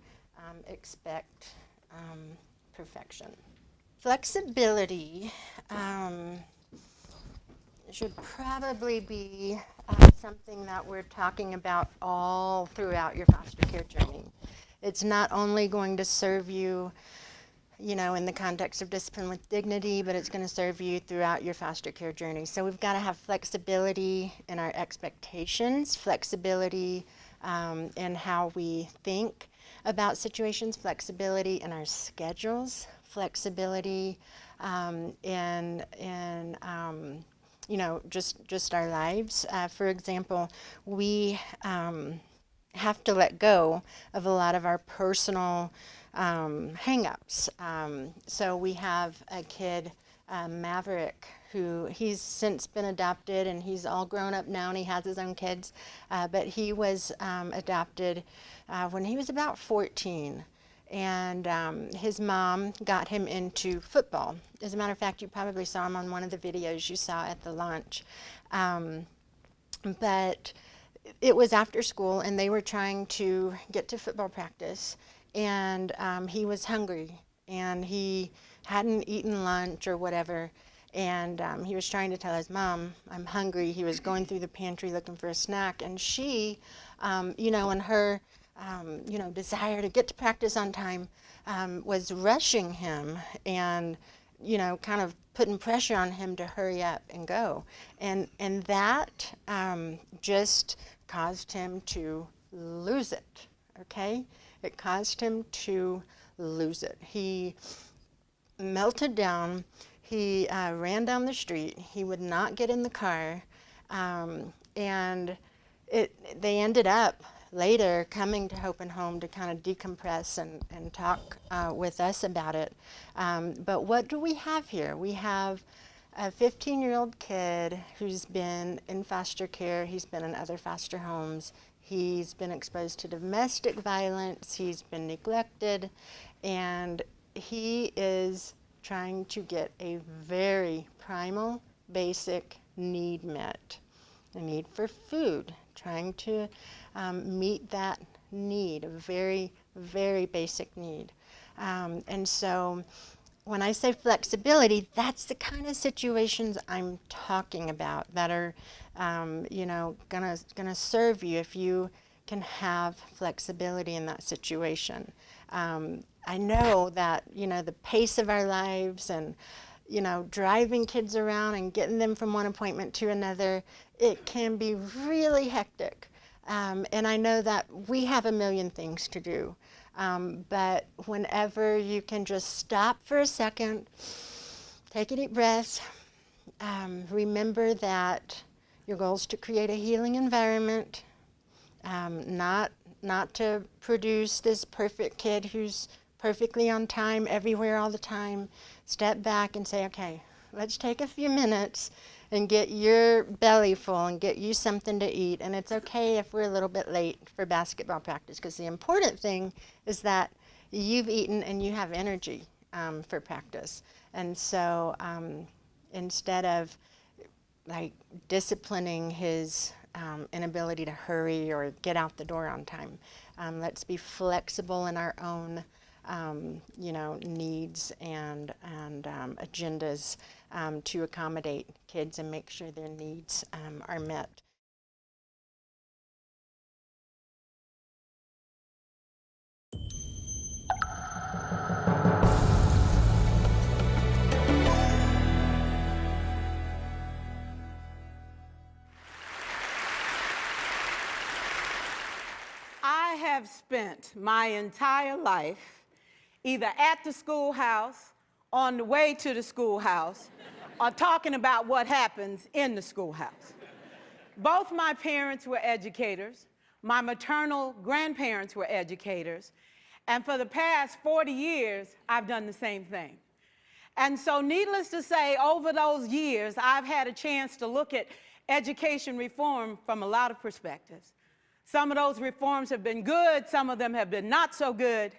expect perfection. Flexibility should probably be something that we're talking about all throughout your foster care journey. It's not only going to serve you, in the context of discipline with dignity, but it's going to serve you throughout your foster care journey. So we've got to have flexibility in our expectations, flexibility in how we think about situations, flexibility in our schedules, flexibility in just our lives. For example, we have to let go of a lot of our personal hang-ups. So we have a kid, Maverick, who he's since been adopted, and he's all grown up now and he has his own kids. But he was adopted when he was about 14. And his mom got him into football. As a matter of fact, you probably saw him on one of the videos you saw at the launch. But it was after school, and they were trying to get to football practice, and he was hungry, and he hadn't eaten lunch or whatever. And he was trying to tell his mom, I'm hungry. He was going through the pantry looking for a snack. And she, in her, desire to get to practice on time, was rushing him and, kind of putting pressure on him to hurry up and go. And that just caused him to lose it, okay? It caused him to lose it. He melted down. He ran down the street. He would not get in the car. And they ended up later coming to Hope and Home to kind of decompress and talk with us about it. But what do we have here? We have a 15-year-old kid who's been in foster care. He's been in other foster homes. He's been exposed to domestic violence. He's been neglected. And he is trying to get a very primal, basic need met. A need for food, trying to meet that need, a very, very basic need. And so when I say flexibility, that's the kind of situations I'm talking about that are, gonna serve you if you can have flexibility in that situation. I know that, the pace of our lives and, driving kids around and getting them from one appointment to another, it can be really hectic. And I know that we have a million things to do. But whenever you can just stop for a second, take a deep breath, remember that your goal is to create a healing environment, not to produce this perfect kid who's perfectly on time everywhere all the time. Step back and say, okay, let's take a few minutes and get your belly full and get you something to eat. And it's okay if we're a little bit late for basketball practice, because the important thing is that you've eaten and you have energy for practice. And so instead of disciplining his inability to hurry or get out the door on time, let's be flexible in our own needs and agendas to accommodate kids and make sure their needs are met. I have spent my entire life either at the schoolhouse, on the way to the schoolhouse, or talking about what happens in the schoolhouse. Both my parents were educators. My maternal grandparents were educators. And for the past 40 years, I've done the same thing. And so needless to say, over those years, I've had a chance to look at education reform from a lot of perspectives. Some of those reforms have been good, some of them have been not so good.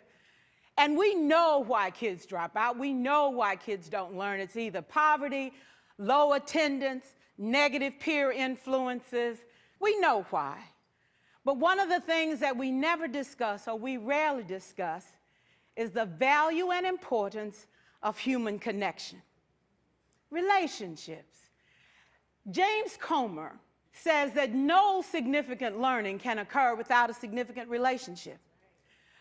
And we know why kids drop out. We know why kids don't learn. It's either poverty, low attendance, negative peer influences. We know why. But one of the things that we never discuss, or we rarely discuss, is the value and importance of human connection. Relationships. James Comer says that no significant learning can occur without a significant relationship.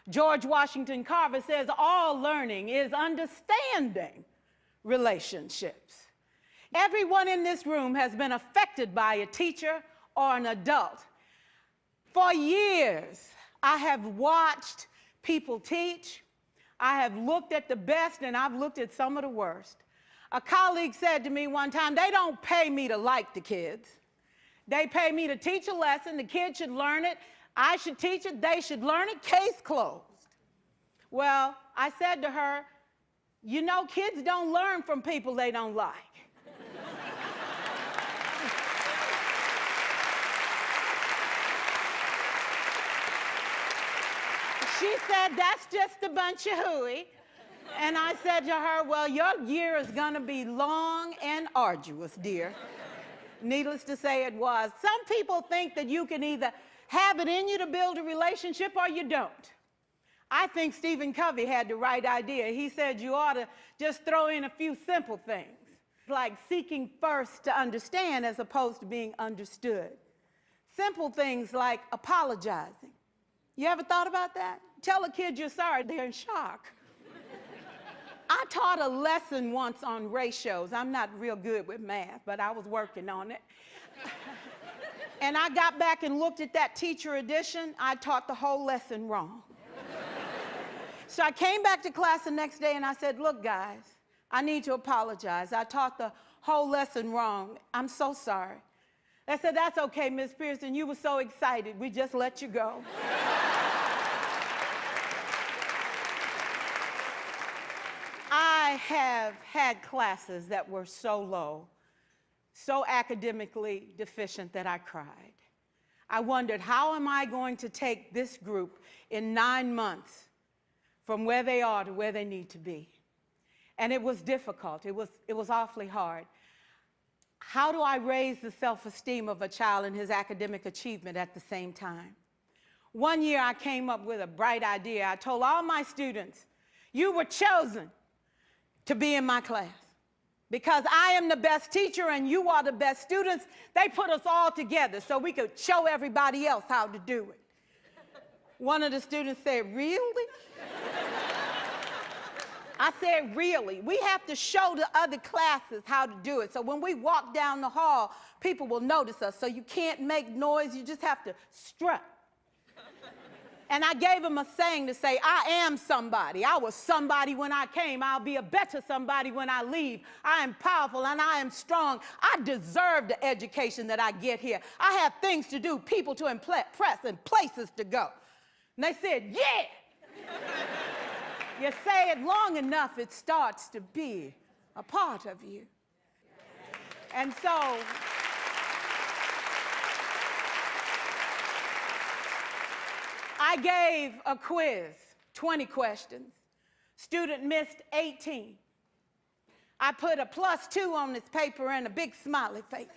George Washington Carver says all learning is understanding relationships. Everyone in this room has been affected by a teacher or an adult. For years, I have watched people teach. I have looked at the best and I've looked at some of the worst. A colleague said to me one time, they don't pay me to like the kids. They pay me to teach a lesson. The kids should learn it. I should teach it. They should learn it. Case closed. Well, I said to her, you know, kids don't learn from people they don't like. She said, that's just a bunch of hooey. And I said to her, well, your year is going to be long and arduous, dear. Needless to say, it was. Some people think that you can either have it in you to build a relationship or you don't. I think Stephen Covey had the right idea. He said you ought to just throw in a few simple things, like seeking first to understand as opposed to being understood. Simple things like apologizing. You ever thought about that? Tell a kid you're sorry, they're in shock. I taught a lesson once on ratios. I'm not real good with math, but I was working on it. And I got back and looked at that teacher edition. I taught the whole lesson wrong. So I came back to class the next day and I said, look, guys, I need to apologize. I taught the whole lesson wrong. I'm so sorry. They said, that's okay, Miss Pearson. You were so excited. We just let you go. I have had classes that were so low, so academically deficient that I cried. I wondered, how am I going to take this group in 9 months from where they are to where they need to be? And it was difficult. It was awfully hard. How do I raise the self-esteem of a child and his academic achievement at the same time? One year I came up with a bright idea. I told all my students, you were chosen to be in my class. Because I am the best teacher and you are the best students, they put us all together so we could show everybody else how to do it. One of the students said, really? I said, really? We have to show the other classes how to do it. So when we walk down the hall, people will notice us. So you can't make noise, you just have to strut. And I gave him a saying to say, I am somebody. I was somebody when I came. I'll be a better somebody when I leave. I am powerful and I am strong. I deserve the education that I get here. I have things to do, people to impress, and places to go. And they said, yeah. You say it long enough, it starts to be a part of you. And so, I gave a quiz, 20 questions. Student missed 18. I put a +2 on this paper and a big smiley face.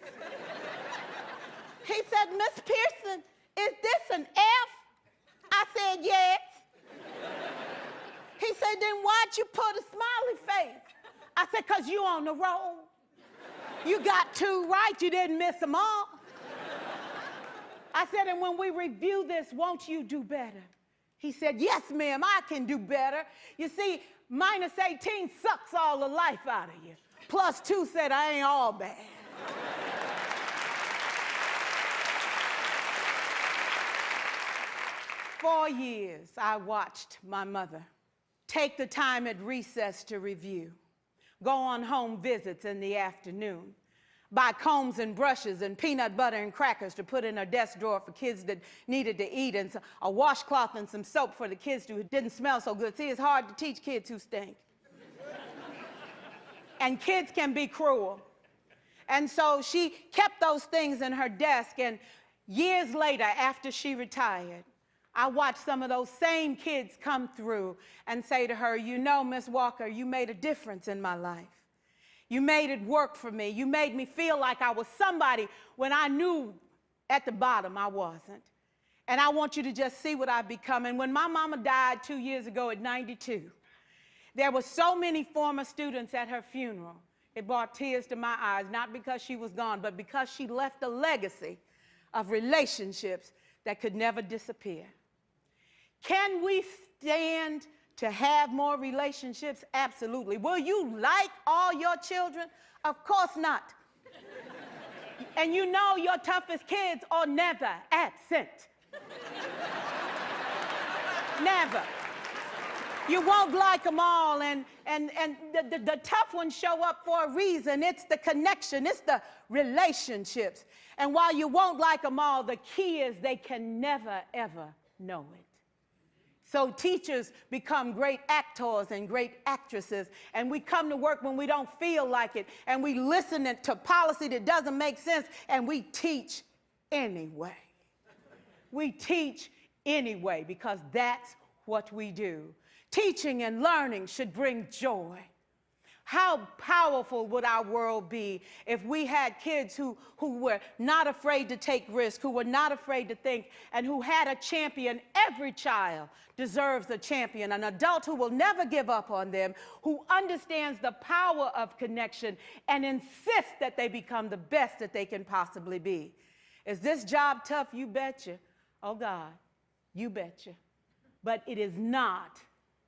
He said, Miss Pearson, is this an F? I said, yes. He said, then why'd you put a smiley face? I said, because you on the roll. You got 2 right, you didn't miss them all. I said, and when we review this, won't you do better? He said, yes, ma'am, I can do better. You see, -18 sucks all the life out of you. +2 said, I ain't all bad. For years, I watched my mother take the time at recess to review, go on home visits in the afternoon, buy combs and brushes and peanut butter and crackers to put in her desk drawer for kids that needed to eat, and a washcloth and some soap for the kids who didn't smell so good. See, it's hard to teach kids who stink. And kids can be cruel. And so she kept those things in her desk, and years later, after she retired, I watched some of those same kids come through and say to her, you know, Miss Walker, you made a difference in my life. You made it work for me. You made me feel like I was somebody when I knew at the bottom I wasn't. And I want you to just see what I've become. And when my mama died 2 years ago at 92, there were so many former students at her funeral. It brought tears to my eyes, not because she was gone, but because she left a legacy of relationships that could never disappear. Can we stand to have more relationships? Absolutely. Will you like all your children? Of course not. And you know your toughest kids are never absent. Never. You won't like them all, and the tough ones show up for a reason. It's the connection, it's the relationships. And while you won't like them all, the key is they can never, ever know it. So teachers become great actors and great actresses, and we come to work when we don't feel like it, and we listen to policy that doesn't make sense, and we teach anyway. We teach anyway because that's what we do. Teaching and learning should bring joy. How powerful would our world be if we had kids who were not afraid to take risks, who were not afraid to think, and who had a champion? Every child deserves a champion, an adult who will never give up on them, who understands the power of connection and insists that they become the best that they can possibly be. Is this job tough? You betcha. Oh God, you betcha. But it is not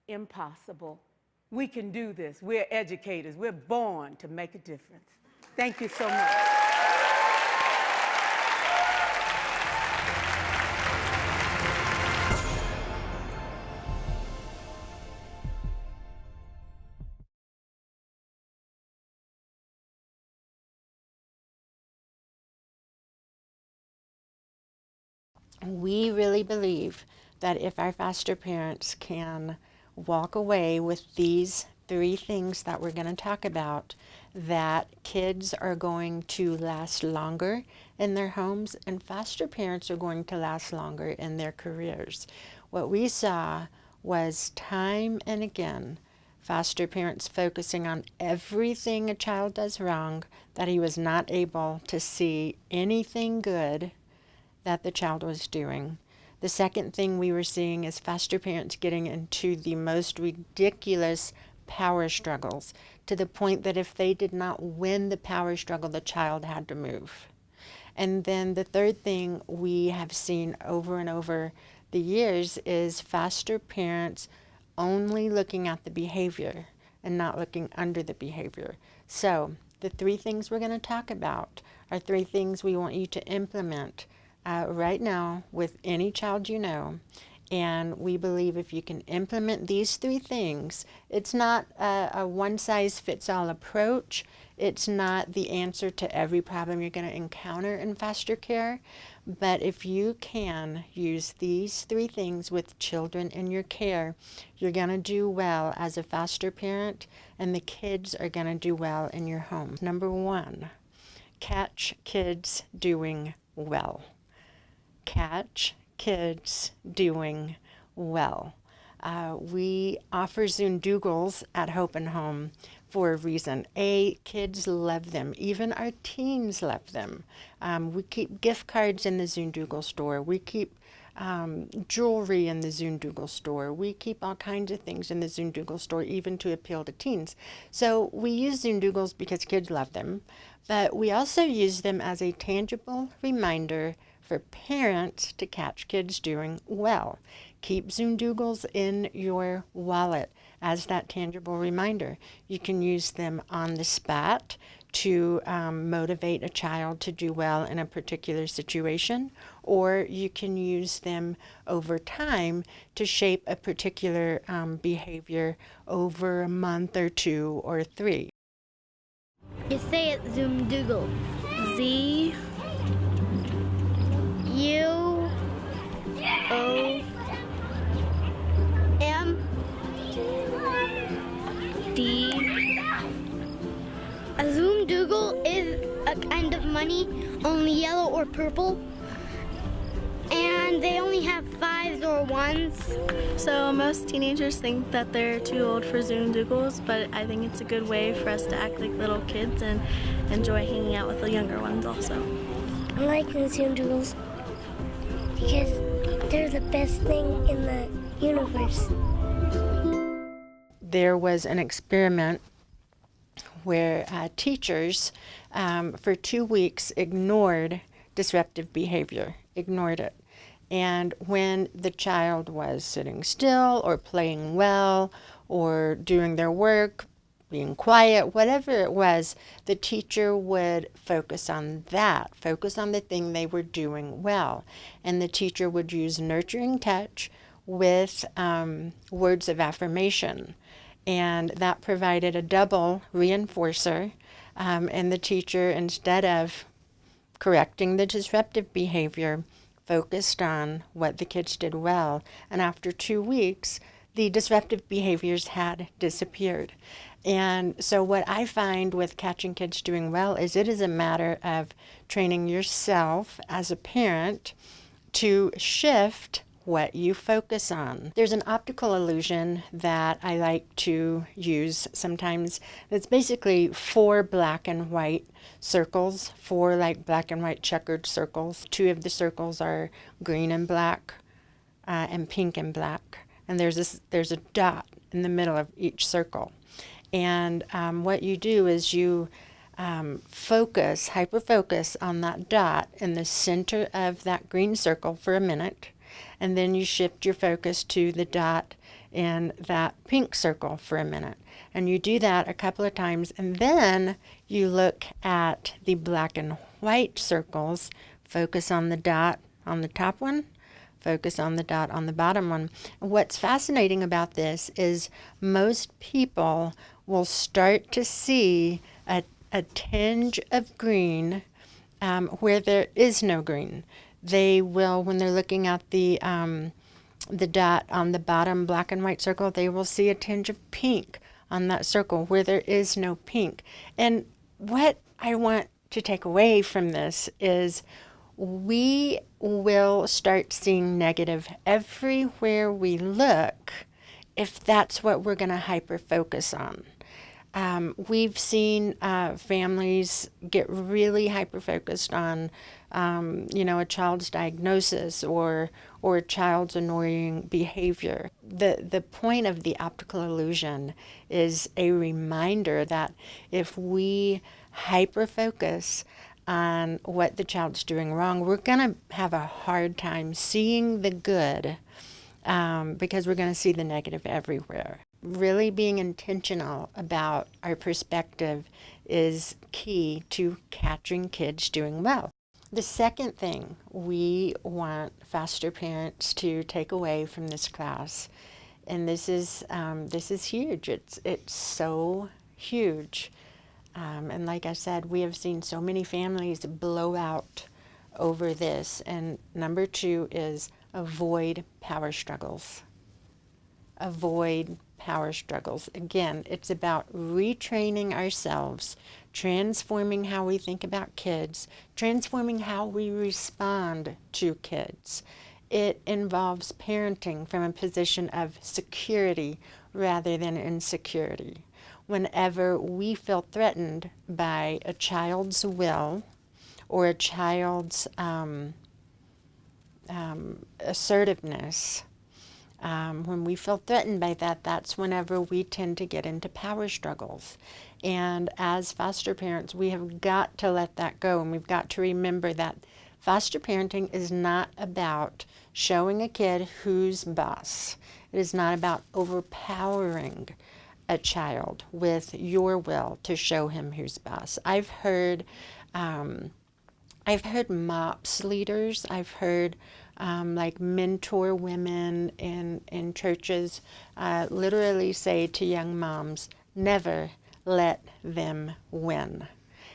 impossible. We can do this. We're educators. We're born to make a difference. Thank you so much. We really believe that if our foster parents can walk away with these 3 things that we're going to talk about, that kids are going to last longer in their homes and foster parents are going to last longer in their careers. What we saw was time and again foster parents focusing on everything a child does wrong, that he was not able to see anything good that the child was doing. The second thing we were seeing is foster parents getting into the most ridiculous power struggles, to the point that if they did not win the power struggle, the child had to move. And then the third thing we have seen over and over the years is foster parents only looking at the behavior and not looking under the behavior. So the 3 things we're going to talk about are 3 things we want you to implement right now with any child you know. And we believe if you can implement these 3 things, it's not a one-size-fits-all approach. It's not the answer to every problem you're going to encounter in foster care. But if you can use these 3 things with children in your care, you're going to do well as a foster parent, and the kids are going to do well in your home. Number 1, catch kids doing well. Catch kids doing well. We offer Zoondoogles at Hope and Home for a reason. Kids love them. Even our teens love them. We keep gift cards in the Zoondoogle store. We keep jewelry in the Zoondoogle store. We keep all kinds of things in the Zoondoogle store, even to appeal to teens. So we use Zoondoogles because kids love them, but we also use them as a tangible reminder for parents to catch kids doing well. Keep Zoondoogles in your wallet as that tangible reminder. You can use them on the spot to motivate a child to do well in a particular situation, or you can use them over time to shape a particular behavior over a month or 2 or 3. You say it Zoomdoogle. Z U O M D. A Zoomdoogle is a kind of money, only yellow or purple, and they only have 5s or 1s. So most teenagers think that they're too old for Zoomdoogles, but I think it's a good way for us to act like little kids and enjoy hanging out with the younger ones also. I like the Zoomdoogles because they're the best thing in the universe. There was an experiment where teachers for 2 weeks ignored disruptive behavior, ignored it. And when the child was sitting still or playing well or doing their work, being quiet, whatever it was, the teacher would focus on that, focus on the thing they were doing well. And the teacher would use nurturing touch with words of affirmation. And that provided a double reinforcer. And the teacher, instead of correcting the disruptive behavior, focused on what the kids did well. And after 2 weeks, the disruptive behaviors had disappeared. And so what I find with catching kids doing well is it is a matter of training yourself as a parent to shift what you focus on. There's an optical illusion that I like to use sometimes. It's basically 4 black and white circles, 4 like black and white checkered circles. 2 of the circles are green and black and pink and black. And there's a dot in the middle of each circle. And what you do is you hyper-focus on that dot in the center of that green circle for a minute, and then you shift your focus to the dot in that pink circle for a minute. And you do that a couple of times, and then you look at the black and white circles, focus on the dot on the top one, focus on the dot on the bottom one. What's fascinating about this is most people will start to see a tinge of green where there is no green. They will, when they're looking at the dot on the bottom black and white circle, they will see a tinge of pink on that circle where there is no pink. And what I want to take away from this is we will start seeing negative everywhere we look if that's what we're going to hyper focus on. We've seen families get really hyper-focused on, a child's diagnosis or a child's annoying behavior. The point of the optical illusion is a reminder that if we hyper-focus on what the child's doing wrong, we're going to have a hard time seeing the good because we're going to see the negative everywhere. Really being intentional about our perspective is key to catching kids doing well. The second thing we want foster parents to take away from this class, and this is huge. It's so huge, and like I said, we have seen so many families blow out over this. And number 2 is avoid power struggles. Avoid power struggles. Again, it's about retraining ourselves, transforming how we think about kids, transforming how we respond to kids. It involves parenting from a position of security rather than insecurity. Whenever we feel threatened by a child's will or a child's assertiveness, when we feel threatened by that, that's whenever we tend to get into power struggles. And as foster parents, we have got to let that go, and we've got to remember that foster parenting is not about showing a kid who's boss. It is not about overpowering a child with your will to show him who's boss. I've heard MOPS leaders, I've heard like mentor women in churches literally say to young moms, never let them win.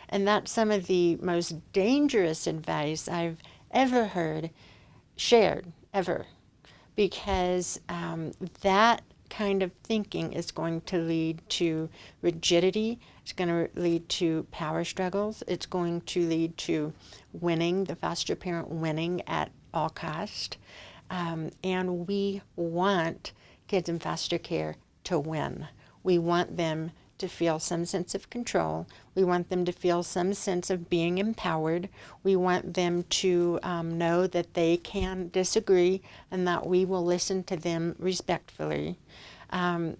And that's some of the most dangerous advice I've ever heard shared, ever. Because that kind of thinking is going to lead to rigidity. It's going to lead to power struggles. It's going to lead to winning, the foster parent winning at all cost. And we want kids in foster care to win. We want them to feel some sense of control. We want them to feel some sense of being empowered. We want them to know that they can disagree and that we will listen to them respectfully.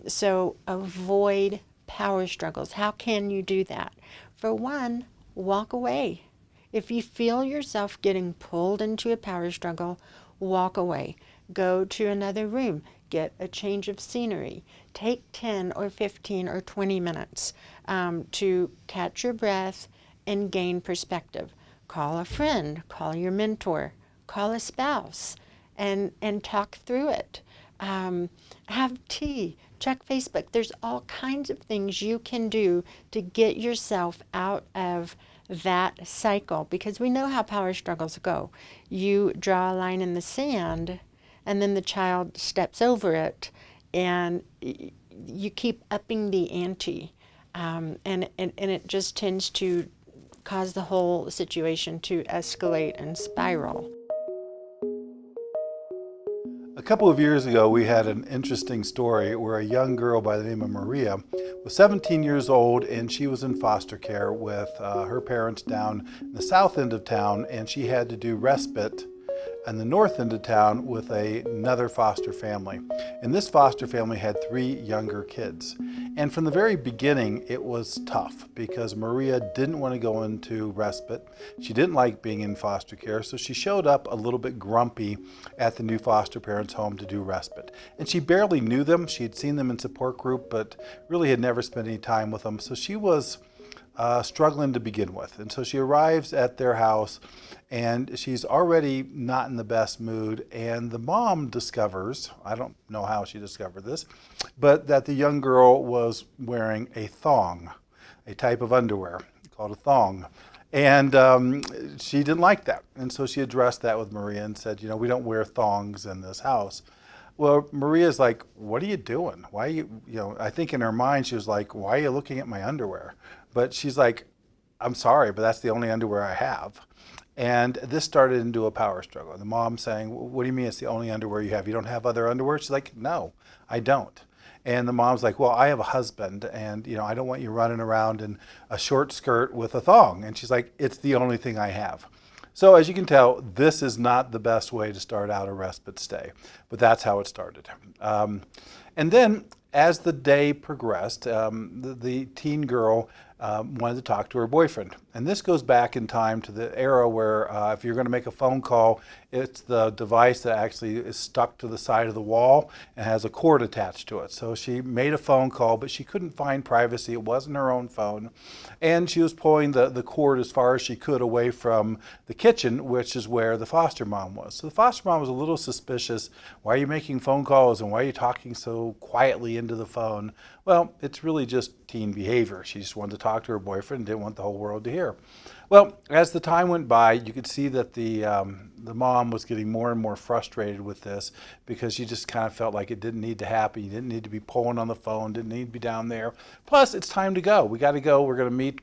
So avoid power struggles. How can you do that? For one, walk away. If you feel yourself getting pulled into a power struggle, walk away. Go to another room. Get a change of scenery. Take 10 or 15 or 20 minutes to catch your breath and gain perspective. Call a friend, call your mentor, call a spouse, and talk through it. Have tea, check Facebook. There's all kinds of things you can do to get yourself out of that cycle, because we know how power struggles go. You draw a line in the sand, and then the child steps over it, and you keep upping the ante, and it just tends to cause the whole situation to escalate and spiral. couple of years ago, we had an interesting story where a young girl by the name of Maria was 17 years old, and she was in foster care with her parents down in the south end of town, and she had to do respite in the north end of town with another foster family. And this foster family had 3 younger kids. And from the very beginning, it was tough because Maria didn't want to go into respite. She didn't like being in foster care, so she showed up a little bit grumpy at the new foster parents' home to do respite. And she barely knew them. She had seen them in support group, but really had never spent any time with them. So she was struggling to begin with. And so she arrives at their house, and she's already not in the best mood. And the mom discovers, I don't know how she discovered this, but that the young girl was wearing a thong, a type of underwear called a thong. And she didn't like that. And so she addressed that with Maria and said, you know, we don't wear thongs in this house. Well, Maria's like, what are you doing? Why are you, I think in her mind she was like, why are you looking at my underwear? But she's like, I'm sorry, but that's the only underwear I have. And this started into a power struggle. The mom saying, what do you mean it's the only underwear you have? You don't have other underwear? She's like, no, I don't. And the mom's like, well, I have a husband, and I don't want you running around in a short skirt with a thong. And she's like, it's the only thing I have. So as you can tell, this is not the best way to start out a respite stay, but that's how it started. And then as the day progressed, the teen girl wanted to talk to her boyfriend. And this goes back in time to the era where if you're going to make a phone call, it's the device that actually is stuck to the side of the wall and has a cord attached to it. So she made a phone call, but she couldn't find privacy. It wasn't her own phone. And she was pulling the cord as far as she could away from the kitchen, which is where the foster mom was. So the foster mom was a little suspicious. Why are you making phone calls, and why are you talking so quietly into the phone? Well, it's really just teen behavior. She just wanted to talk to her boyfriend and didn't want the whole world to hear. Well, as the time went by, you could see that the mom was getting more and more frustrated with this because she just kind of felt like it didn't need to happen. You didn't need to be pulling on the phone, didn't need to be down there. Plus, it's time to go. We got to go. We're going to meet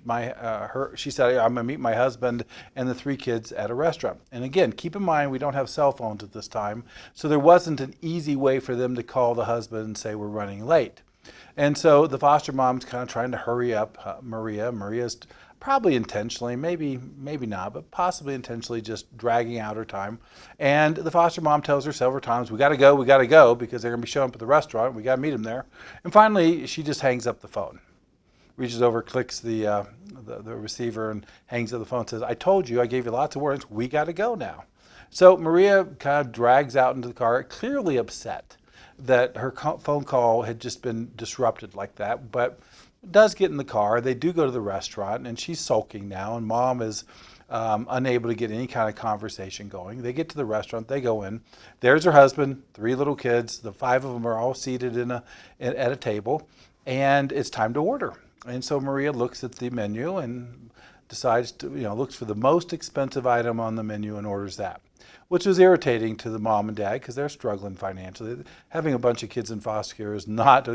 she said, I'm going to meet my husband and the 3 kids at a restaurant. And again, keep in mind, we don't have cell phones at this time, so there wasn't an easy way for them to call the husband and say, we're running late. And so the foster mom's kind of trying to hurry up Maria. Maria's probably intentionally, maybe not, but possibly intentionally just dragging out her time. And the foster mom tells her several times, we got to go, because they're going to be showing up at the restaurant. We got to meet them there. And finally, she just hangs up the phone, reaches over, clicks the receiver, and hangs up the phone and says, I told you, I gave you lots of warnings. We got to go now. So Maria kind of drags out into the car, clearly upset that her phone call had just been disrupted like that, but does get in the car. They do go to the restaurant, and she's sulking now, and mom is unable to get any kind of conversation going. They get to the restaurant, they go in. There's her husband, 3 little kids. The 5 of them are all seated at a table, and it's time to order. And so Maria looks at the menu and decides to, looks for the most expensive item on the menu and orders that, which was irritating to the mom and dad because they're struggling financially. Having a bunch of kids in foster care is not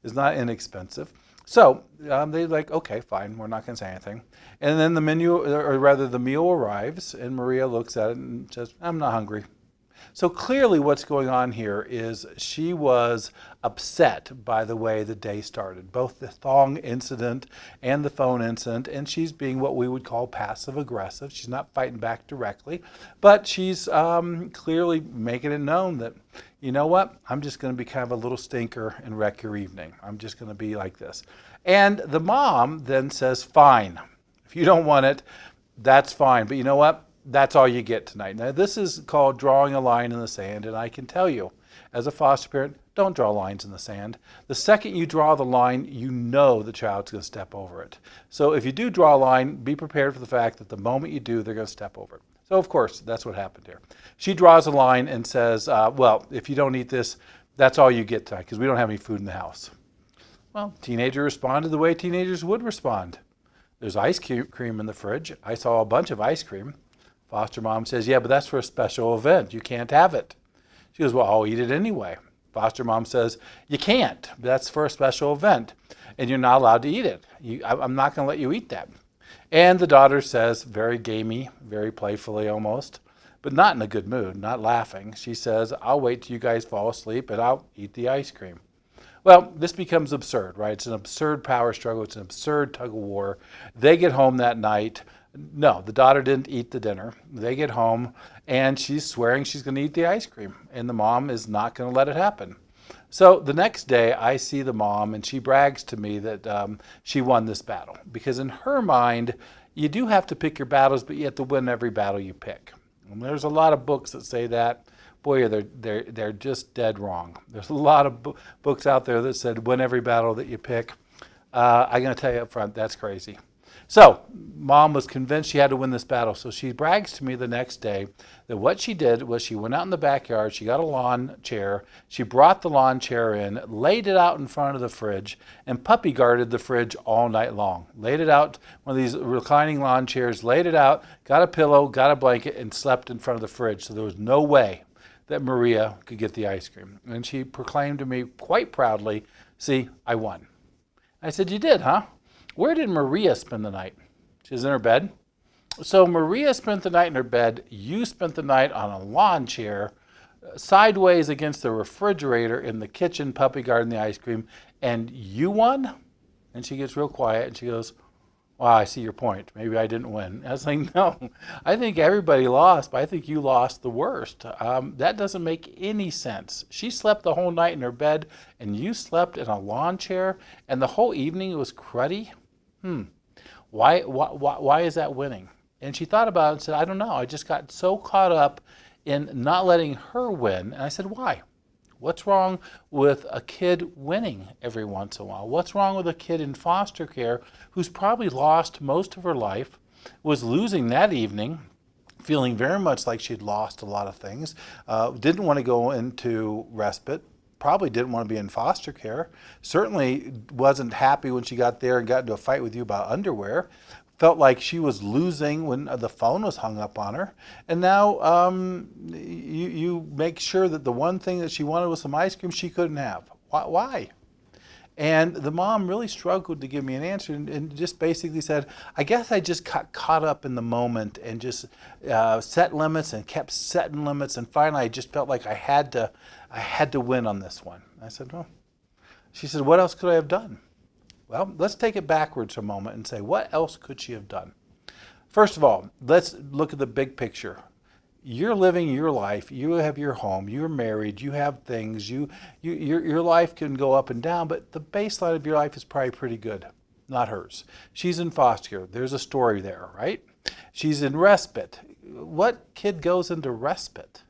inexpensive. So they're like, okay, fine, we're not going to say anything. And then the meal arrives, and Maria looks at it and says, I'm not hungry. So clearly what's going on here is she was upset by the way the day started, both the thong incident and the phone incident, and she's being what we would call passive aggressive. She's not fighting back directly, but she's clearly making it known that, you know what, I'm just going to be kind of a little stinker and wreck your evening. I'm just going to be like this. And the mom then says, fine, if you don't want it, that's fine, but you know what? That's all you get tonight. Now, this is called drawing a line in the sand, and I can tell you, as a foster parent, don't draw lines in the sand. The second you draw the line, you know the child's going to step over it. So if you do draw a line, be prepared for the fact that the moment you do, they're going to step over it. So, of course, that's what happened here. She draws a line and says, well, if you don't eat this, that's all you get tonight, because we don't have any food in the house. Well, teenager responded the way teenagers would respond. There's ice cream in the fridge. I saw a bunch of ice cream. Foster mom says, yeah, but that's for a special event. You can't have it. She goes, well, I'll eat it anyway. Foster mom says, you can't. That's for a special event, and you're not allowed to eat it. I'm not going to let you eat that. And the daughter says, very gamey, very playfully almost, but not in a good mood, not laughing. She says, I'll wait till you guys fall asleep and I'll eat the ice cream. Well, this becomes absurd, right? It's an absurd power struggle. It's an absurd tug of war. They get home that night. No, the daughter didn't eat the dinner. They get home and she's swearing she's going to eat the ice cream, and the mom is not going to let it happen. So the next day I see the mom and she brags to me that she won this battle, because in her mind, you do have to pick your battles, but you have to win every battle you pick. And there's a lot of books that say that. Boy, they're just dead wrong. There's a lot of books out there that said win every battle that you pick. I'm going to tell you up front, that's crazy. So mom was convinced she had to win this battle. So she brags to me the next day that what she did was she went out in the backyard, she got a lawn chair, she brought the lawn chair in, laid it out in front of the fridge, and puppy guarded the fridge all night long. Laid it out, one of these reclining lawn chairs, laid it out, got a pillow, got a blanket, and slept in front of the fridge. So there was no way that Maria could get the ice cream. And she proclaimed to me quite proudly, see, I won. I said, you did, huh? Where did Maria spend the night? She was in her bed. So Maria spent the night in her bed. You spent the night on a lawn chair, sideways against the refrigerator in the kitchen, puppy guarding the ice cream, and you won? And she gets real quiet and she goes, well, I see your point. Maybe I didn't win. I was like, no, I think everybody lost, but I think you lost the worst. That doesn't make any sense. She slept the whole night in her bed, and you slept in a lawn chair, and the whole evening it was cruddy. Why is that winning? And she thought about it and said, I don't know. I just got so caught up in not letting her win. And I said, why? What's wrong with a kid winning every once in a while? What's wrong with a kid in foster care who's probably lost most of her life, was losing that evening, feeling very much like she'd lost a lot of things, didn't want to go into respite, probably didn't want to be in foster care, certainly wasn't happy when she got there and got into a fight with you about underwear, felt like she was losing when the phone was hung up on her, and now you make sure that the one thing that she wanted was some ice cream she couldn't have. Why? And the mom really struggled to give me an answer, and just basically said, I guess I just got caught up in the moment and just set limits and kept setting limits, and finally I just felt like I had to win on this one. I said, well, she said, what else could I have done? Well, let's take it backwards a moment and say, what else could she have done? First of all, let's look at the big picture. You're living your life, you have your home, you're married, you have things, your life can go up and down, but the baseline of your life is probably pretty good, not hers. She's in foster care. There's a story there, right? She's in respite. What kid goes into respite?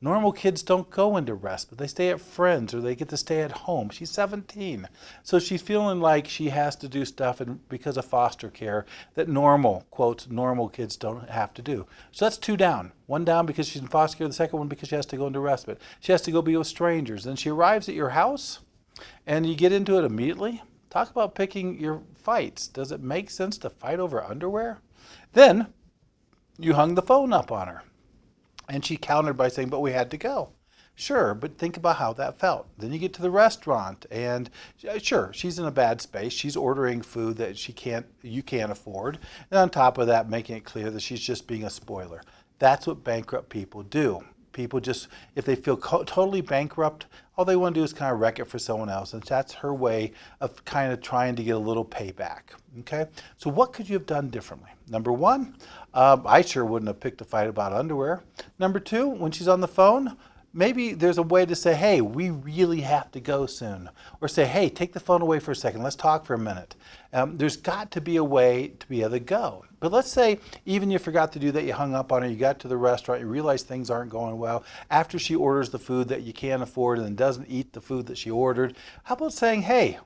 Normal kids don't go into respite. They stay at friends, or they get to stay at home. She's 17. So she's feeling like she has to do stuff because of foster care that normal, quotes, normal kids don't have to do. So that's 2 down. 1 down because she's in foster care. The second one because she has to go into respite. She has to go be with strangers. Then she arrives at your house and you get into it immediately. Talk about picking your fights. Does it make sense to fight over underwear? Then you hung the phone up on her. And she countered by saying, but we had to go. Sure, but think about how that felt. Then you get to the restaurant, and sure, she's in a bad space. She's ordering food that you can't afford. And on top of that, making it clear that she's just being a spoiler. That's what bankrupt people do. People just, if they feel totally bankrupt, all they want to do is kind of wreck it for someone else. And that's her way of kind of trying to get a little payback. Okay? So what could you have done differently? Number 1, I sure wouldn't have picked a fight about underwear. Number 2, when she's on the phone, maybe there's a way to say, hey, we really have to go soon. Or say, hey, take the phone away for a second. Let's talk for a minute. There's got to be a way to be able to go. But let's say even you forgot to do that, you hung up on her, you got to the restaurant, you realize things aren't going well. After she orders the food that you can't afford and then doesn't eat the food that she ordered, how about saying, hey,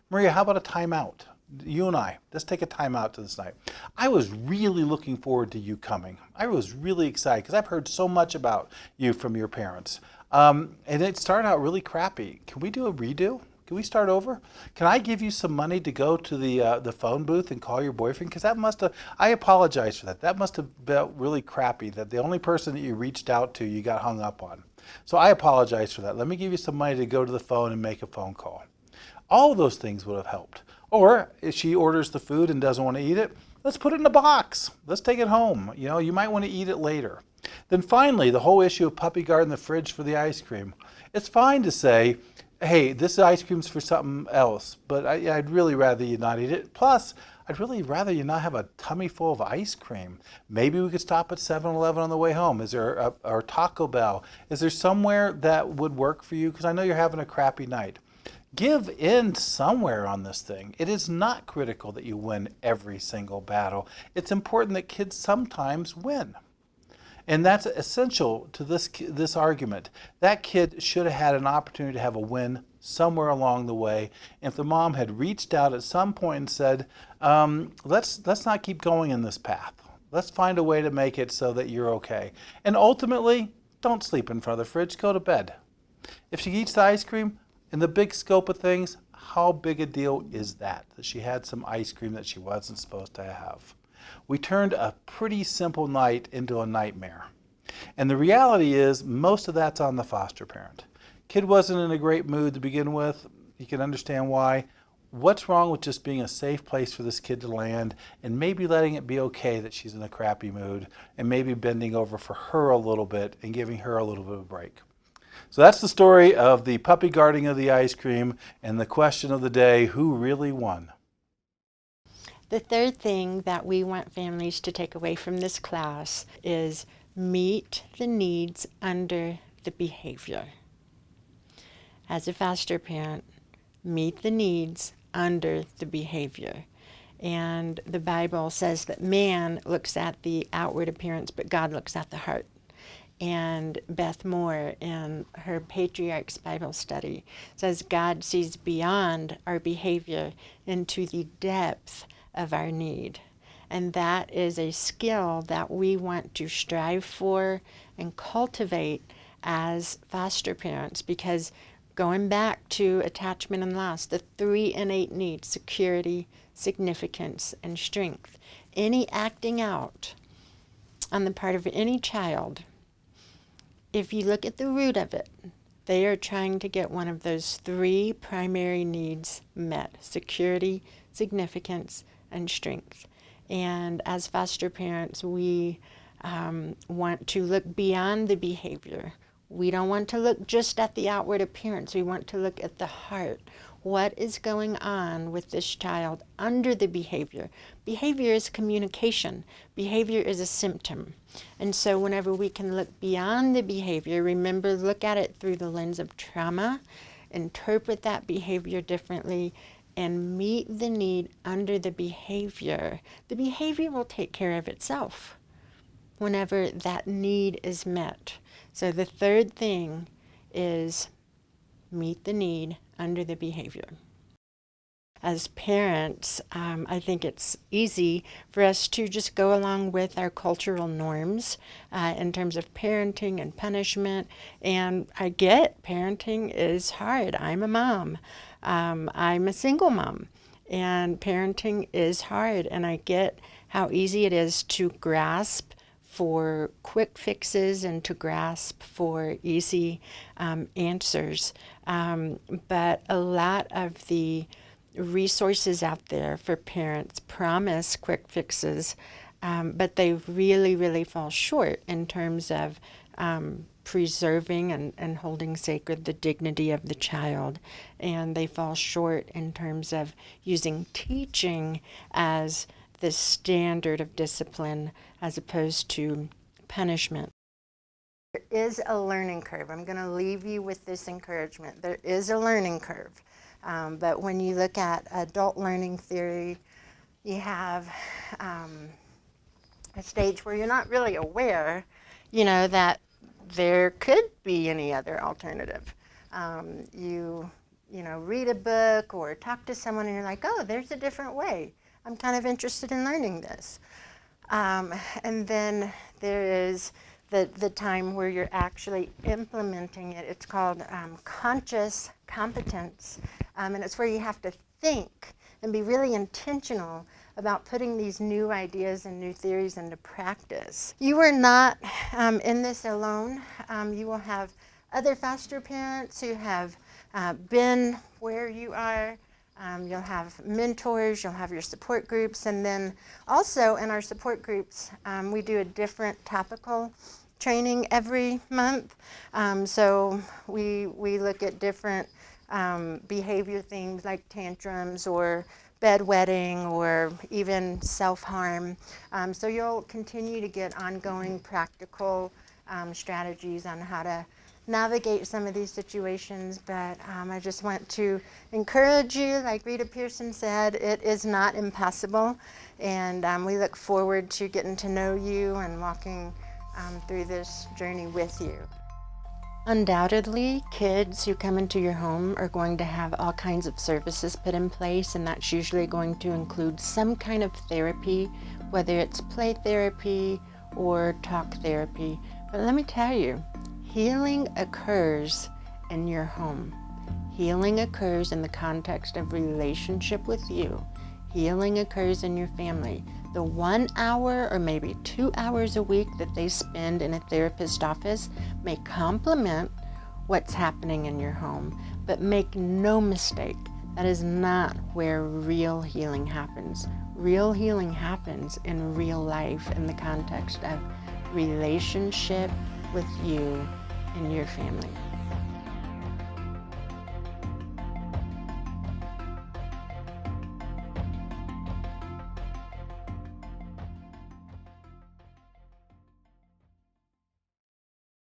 Maria, how about a timeout? You and I, let's take a time out to this night. I was really looking forward to you coming. I was really excited because I've heard so much about you from your parents. And it started out really crappy. Can we do a redo? Can we start over? Can I give you some money to go to the phone booth and call your boyfriend? Because that must have, I apologize for that. That must have felt really crappy that the only person that you reached out to, you got hung up on. So I apologize for that. Let me give you some money to go to the phone and make a phone call. All of those things would have helped. Or if she orders the food and doesn't want to eat it, Let's put it in a box. Let's take it home. You know, you might want to eat it later. Then finally, the whole issue of puppy guard in the fridge for the ice cream. It's fine to say, hey, this ice cream's for something else, but I'd really rather you not eat it. Plus, I'd really rather you not have a tummy full of ice cream. Maybe we could stop at 7-Eleven on the way home. Is there or Taco Bell? Is there somewhere that would work for you? Because I know you're having a crappy night. Give in somewhere on this thing. It is not critical that you win every single battle. It's important that kids sometimes win. And that's essential to this argument. That kid should have had an opportunity to have a win somewhere along the way. And if the mom had reached out at some point and said, let's not keep going in this path. Let's find a way to make it so that you're okay. And ultimately, don't sleep in front of the fridge, go to bed. If she eats the ice cream, in the big scope of things, how big a deal is that she had some ice cream that she wasn't supposed to have? We turned a pretty simple night into a nightmare. And the reality is, most of that's on the foster parent. Kid wasn't in a great mood to begin with. You can understand why. What's wrong with just being a safe place for this kid to land and maybe letting it be okay that she's in a crappy mood and maybe bending over for her a little bit and giving her a little bit of a break? So that's the story of the puppy guarding of the ice cream and the question of the day, who really won? The third thing that we want families to take away from this class is meet the needs under the behavior. As a foster parent, meet the needs under the behavior. And the Bible says that man looks at the outward appearance, but God looks at the heart. And Beth Moore, in her Patriarchs Bible study, says God sees beyond our behavior into the depth of our need. And that is a skill that we want to strive for and cultivate as foster parents, because going back to attachment and loss, the 3 innate needs, security, significance, and strength, any acting out on the part of any child, if you look at the root of it, they are trying to get one of those 3 primary needs met: security, significance, and strength. And as foster parents, we want to look beyond the behavior. We don't want to look just at the outward appearance. We want to look at the heart. What is going on with this child under the behavior? Behavior is communication. Behavior is a symptom. And so whenever we can look beyond the behavior, remember, look at it through the lens of trauma, interpret that behavior differently, and meet the need under the behavior will take care of itself whenever that need is met. So the third thing is meet the need under the behavior. As parents, I think it's easy for us to just go along with our cultural norms in terms of parenting and punishment. And I get parenting is hard. I'm a mom. I'm a single mom. And parenting is hard. And I get how easy it is to grasp for quick fixes and to grasp for easy answers. But a lot of the resources out there for parents promise quick fixes, but they really, really fall short in terms of preserving and holding sacred the dignity of the child. And they fall short in terms of using teaching as the standard of discipline as opposed to punishment. There is a learning curve. I'm going to leave you with this encouragement. There is a learning curve. But when you look at adult learning theory, you have a stage where you're not really aware, that there could be any other alternative. You read a book or talk to someone and you're like, oh, there's a different way. I'm kind of interested in learning this. And then there is the time where you're actually implementing it. It's called conscious competence. And it's where you have to think and be really intentional about putting these new ideas and new theories into practice. You are not in this alone. You will have other foster parents who have been where you are, You'll have mentors, you'll have your support groups, and then also in our support groups, we do a different topical training every month. So we look at different behavior things like tantrums or bedwetting or even self-harm. So you'll continue to get ongoing practical strategies on how to navigate some of these situations, but I just want to encourage you, like Rita Pearson said, it is not impossible, and we look forward to getting to know you and walking through this journey with you. Undoubtedly, kids who come into your home are going to have all kinds of services put in place, and that's usually going to include some kind of therapy, whether it's play therapy or talk therapy. But let me tell you, healing occurs in your home. Healing occurs in the context of relationship with you. Healing occurs in your family. The 1 hour or maybe 2 hours a week that they spend in a therapist's office may complement what's happening in your home, but make no mistake, that is not where real healing happens. Real healing happens in real life in the context of relationship with you and your family.